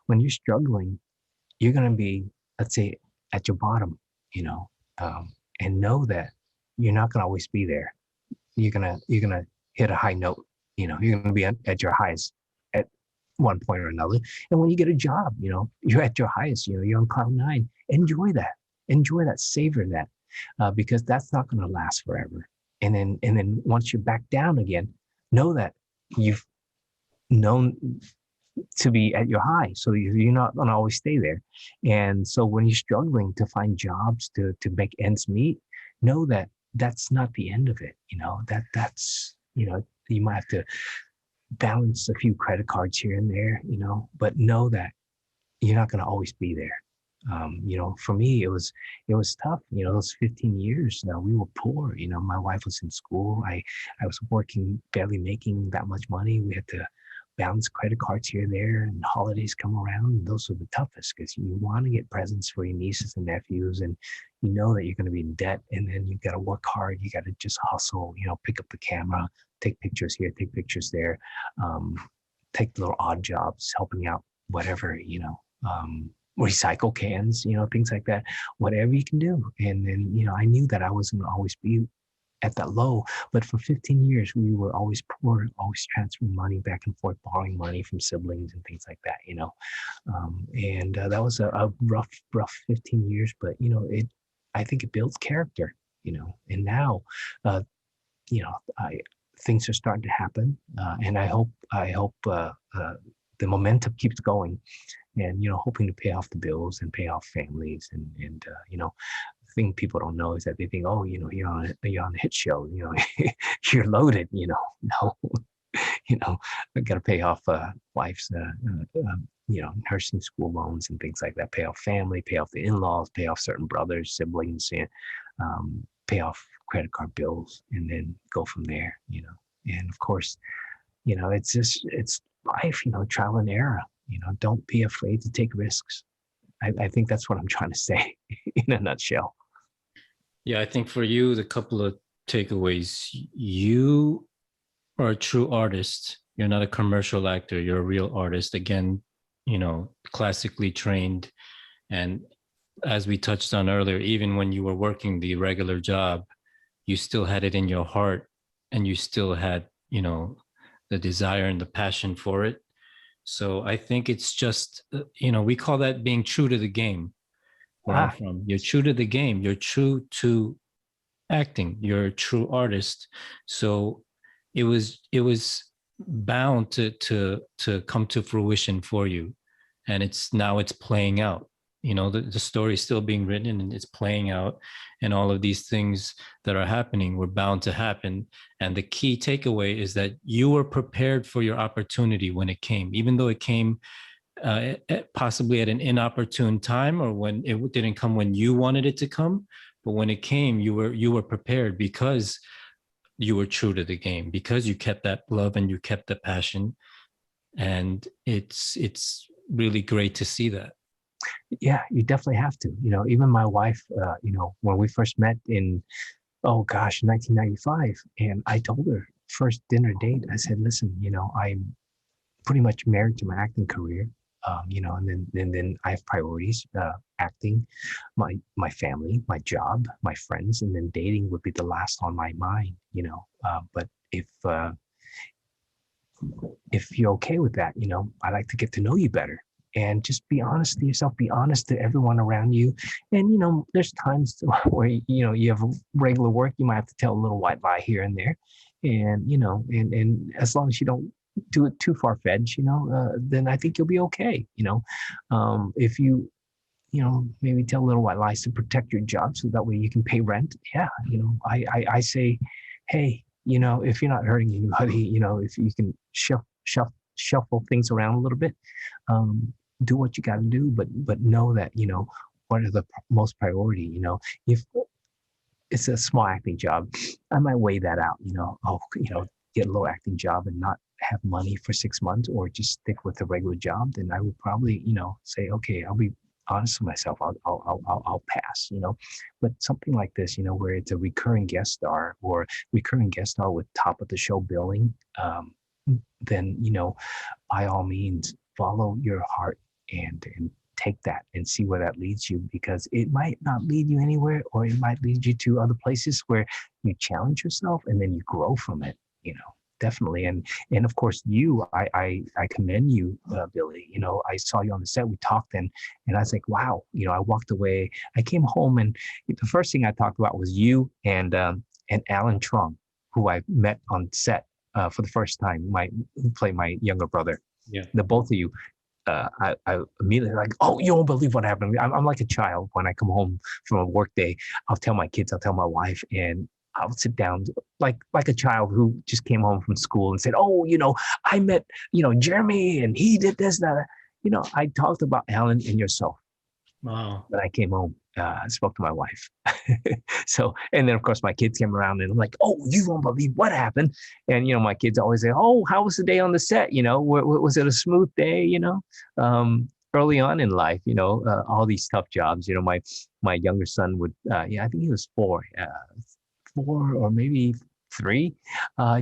when you're struggling, you're going to be, let's say, at your bottom, and know that you're not going to always be there. You're gonna hit a high note. You're going to be at your highest at one point or another. And when you get a job, you're at your highest, you're on cloud nine. Enjoy that, savor that, because that's not going to last forever. And then once you're back down again, know that you've known to be at your high. So you're not going to always stay there. And so when you're struggling to find jobs to make ends meet, know that that's not the end of it. That's, you might have to balance a few credit cards here and there, but know that you're not going to always be there. For me, it was tough. Those 15 years, we were poor. My wife was in school. I was working, barely making that much money. We had to balance credit cards here and there, and holidays come around. And those are the toughest because you want to get presents for your nieces and nephews, and you know that you're going to be in debt, and then you got to work hard. You got to just hustle, pick up the camera, take pictures here, take pictures there, take little odd jobs, helping out, whatever, recycle cans, things like that, whatever you can do. And then, I knew that I wasn't going to always be at that low, but for 15 years, we were always poor, always transferring money back and forth, borrowing money from siblings and things like that, and that was a rough 15 years, but, I think it builds character, and now, things are starting to happen, and I hope the momentum keeps going, and hoping to pay off the bills and pay off families, and the thing people don't know is that they think, oh, you're on a hit show, you're loaded, no, I got to pay off wife's nursing school loans and things like that, pay off family, pay off the in-laws, pay off certain brothers, siblings, and pay off credit card bills, and then go from there, and of course, it's life, trial and error, don't be afraid to take risks. I think that's what I'm trying to say in a nutshell. Yeah, I think for you, the couple of takeaways: you are a true artist. You're not a commercial actor. You're a real artist. Again, classically trained. And as we touched on earlier, even when you were working the regular job, you still had it in your heart, and you still had, the desire and the passion for it. So I think it's just, we call that being true to the game. Where I'm from, you're true to the game. You're true to acting. You're a true artist. So it was bound to come to fruition for you, and it's playing out. The story is still being written, and it's playing out, and all of these things that are happening were bound to happen. And the key takeaway is that you were prepared for your opportunity when it came, even though it came possibly at an inopportune time, or when it didn't come when you wanted it to come. But when it came, you were prepared because you were true to the game, because you kept that love and you kept the passion. And it's really great to see that. Yeah, you definitely have to. Even my wife, when we first met in, 1995, and I told her, first dinner date, I said, listen, I'm pretty much married to my acting career. And then I have priorities, acting, my family, my job, my friends, and then dating would be the last on my mind, but if you're okay with that, I'd like to get to know you better, and just be honest to yourself, be honest to everyone around you. And, there's times where, you have regular work, you might have to tell a little white lie here and there. And, and as long as you don't do it too far-fetched, then I think you'll be okay. If you, maybe tell little white lies to protect your job so that way you can pay rent. Yeah. I say, hey, if you're not hurting anybody, if you can shuffle things around a little bit, do what you got to do, but know that, what are the most priority, if it's a small acting job, I might weigh that out, get a little acting job and not have money for 6 months, or just stick with the regular job, then I would probably, say, okay, I'll be honest with myself. I'll pass, but something like this, where it's a recurring guest star with top of the show billing, then, by all means, follow your heart and take that and see where that leads you, because it might not lead you anywhere, or it might lead you to other places where you challenge yourself and then you grow from it, definitely. And of course, I commend you, Billy. You know, I saw you on the set. We talked, and I was like, wow. You know, I walked away. I came home, and the first thing I talked about was you and Alan Trong, who I met on set for the first time. Who played my younger brother. Yeah. The both of you. I immediately like, oh, you won't believe what happened. I'm like a child when I come home from a work day. I'll tell my kids, I'll tell my wife, and I'll sit down like a child who just came home from school and said, oh, you know, I met, you know, Jeremy and he did this, that. You know, I talked about Alan and yourself. Wow. When I came home, I spoke to my wife. So, and then of course my kids came around and I'm like, oh, you won't believe what happened. And, you know, my kids always say, oh, how was the day on the set? You know, was it a smooth day? You know, early on in life, you know, all these tough jobs, you know, my younger son would, I think he was 4 or maybe 3.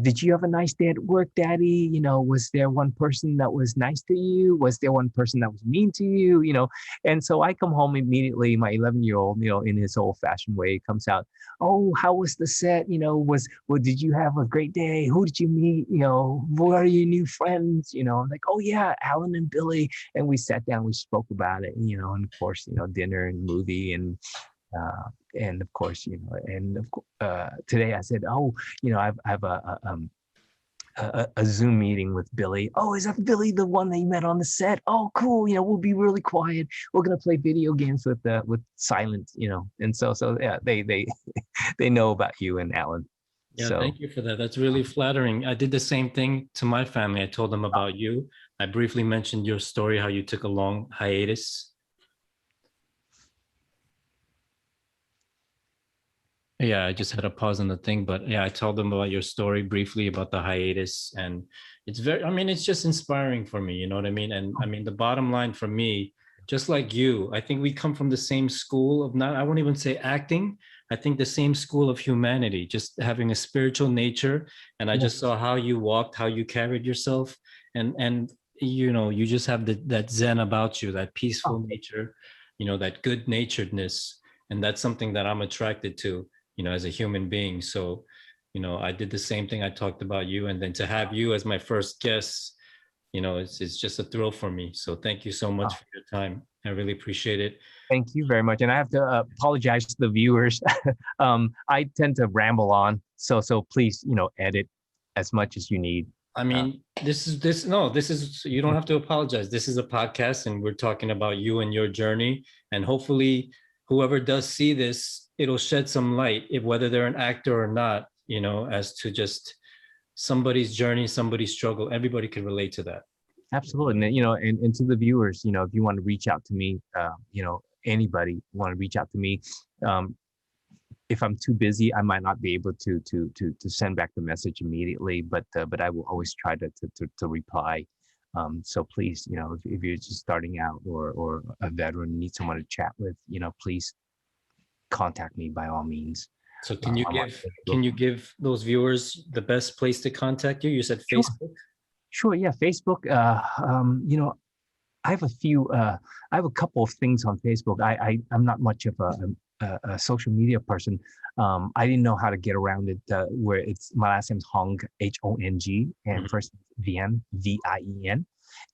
Did you have a nice day at work, Daddy? You know, was there one person that was nice to you? Was there one person that was mean to you? You know, and so I come home immediately. My 11-year-old, you know, in his old-fashioned way, comes out. Oh, how was the set? You know, did you have a great day? Who did you meet? You know, what are your new friends? You know, I'm like, oh yeah, Alan and Billy. And we sat down, we spoke about it. You know, and of course, you know, dinner and movie and of course, you know, and today I said, oh, you know, I have a Zoom meeting with Billy. Oh, is that Billy, the one that you met on the set? Oh, cool. You know, we'll be really quiet. We're gonna play video games with silence. You know, and so yeah, they they know about you and Alan. Yeah, So, thank you for that. That's really flattering. I did the same thing to my family. I told them about you. I briefly mentioned your story, how you took a long hiatus. Yeah, I just had a pause on the thing, but yeah, I told them about your story briefly about the hiatus, and it's I mean, it's just inspiring for me, you know what I mean? And I mean, the bottom line for me, just like you, I think we come from the same school of I won't even say acting. I think the same school of humanity, just having a spiritual nature. And I just saw how you walked, how you carried yourself, and you know, you just have that Zen about you, that peaceful nature, you know, that good naturedness, and that's something that I'm attracted to, you know, as a human being. So, you know, I did the same thing. I talked about you, and then to have you as my first guest, you know, it's just a thrill for me. So thank you so much for your time. I really appreciate it. Thank you very much. And I have to apologize to the viewers. I tend to ramble on. So please, you know, edit as much as you need. I mean, this is, you don't have to apologize. This is a podcast and we're talking about you and your journey. And hopefully whoever does see this, it'll shed some light, if whether they're an actor or not, you know, as to just somebody's journey, somebody's struggle. Everybody can relate to that. Absolutely. And, you know, and to the viewers, you know, if you want to reach out to me, you know, anybody want to reach out to me, if I'm too busy, I might not be able to send back the message immediately, but I will always try to reply. So please, you know, if you're just starting out or a veteran, need someone to chat with, you know, please contact me by all means. So can you give those viewers the best place to contact you? You said Facebook. Sure. Yeah. Facebook. You know, I have a couple of things on Facebook. I'm not much of a social media person. I didn't know how to get around it, where it's my last name's Hong, Hong, and first Vien, Vien.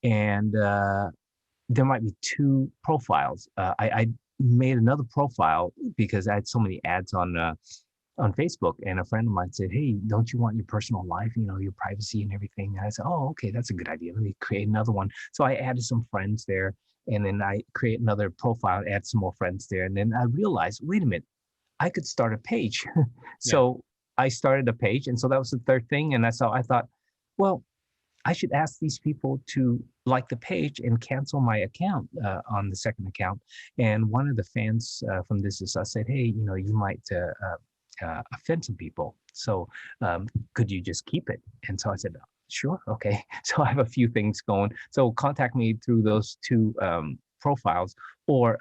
And there might be 2 profiles. I made another profile because I had so many ads on Facebook, and a friend of mine said, hey, don't you want your personal life, you know, your privacy and everything? And I said, oh, okay, that's a good idea. Let me create another one. So I added some friends there, and then I create another profile, add some more friends there. And then I realized, wait a minute, I could start a page. So I started a page. And so that was the third thing. And that's how I thought, well, I should ask these people to like the page and cancel my account on the second account. And one of the fans from thisisus said, hey, you know, you might offend some people. So could you just keep it? And so I said, sure. Okay. So I have a few things going. So contact me through those 2 profiles, or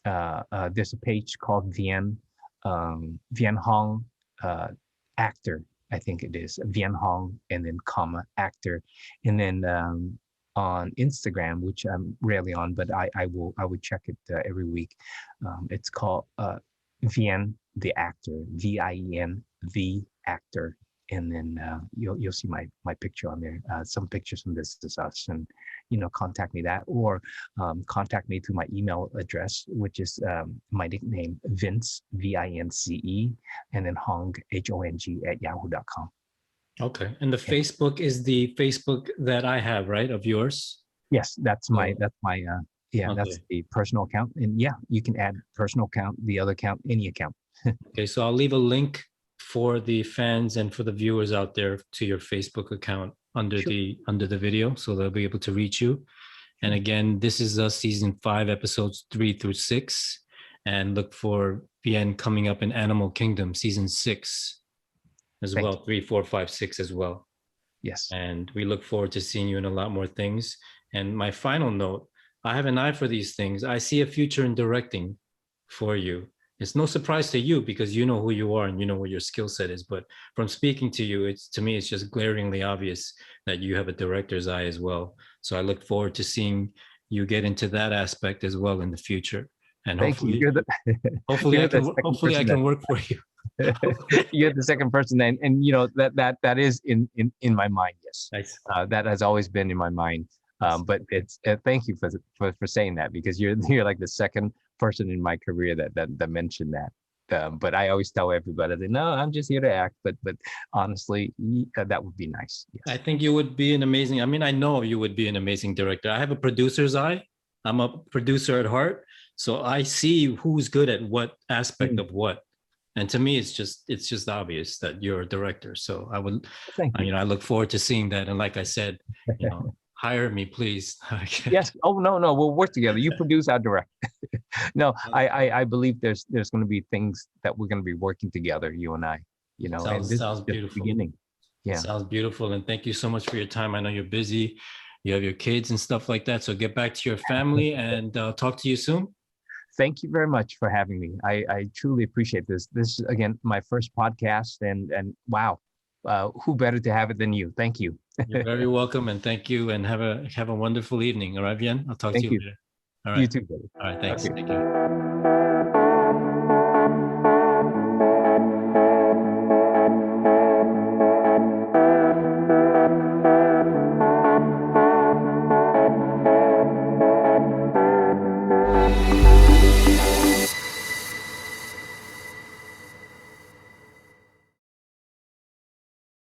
there's a page called Vien Hong actor. I think it is Vien Hong and then comma actor. And then on Instagram, which I'm rarely on, but I would check it every week. It's called Vien the actor, Vien the actor, and then you'll see my picture on there. Some pictures from This Is Us, and contact me that, or contact me through my email address, which is my nickname Vince, Vince, and then Hong, Hong @yahoo.com. Okay, and the Facebook is the Facebook that I have, right, of yours? Yes, that's my that's the personal account, and yeah, you can add personal account, the other account, any account. Okay, so I'll leave a link for the fans and for the viewers out there to your Facebook account under the video, so they'll be able to reach you. And again, This Is Us season 5, episodes 3 through 6, and look for Vien coming up in Animal Kingdom season 6 as well, 3, 4, 5, 6 as well. Yes. And we look forward to seeing you in a lot more things. And my final note, I have an eye for these things. I see a future in directing for you. It's no surprise to you because you know who you are and you know what your skill set is. But from speaking to you, it's just glaringly obvious that you have a director's eye as well. So I look forward to seeing you get into that aspect as well in the future. And hopefully I can work for you. You're the second person, and that is in my mind. Yes, nice. That has always been in my mind. But it's thank you for saying that, because you're like the second person in my career that mentioned that. But I always tell everybody that no, I'm just here to act. But honestly, that would be nice. Yes. I think you would be an amazing. I mean, I know you would be an amazing director. I have a producer's eye. I'm a producer at heart, so I see who's good at what aspect of what. And to me, it's just obvious that you're a director. So I look forward to seeing that. And like I said, hire me, please. Yes. Oh, no, we'll work together. You produce, I'll direct. No, I believe there's going to be things that we're going to be working together, you and I. Sounds beautiful. Beginning. Yeah. Sounds beautiful. And thank you so much for your time. I know you're busy. You have your kids and stuff like that. So get back to your family, and talk to you soon. Thank you very much for having me. I truly appreciate this. This is, again, my first podcast, and wow, who better to have it than you? Thank you. You're very welcome, and thank you, and have a wonderful evening. All right, Vien? I'll talk to you later. All right. You too, buddy. All right, thanks. Thank you.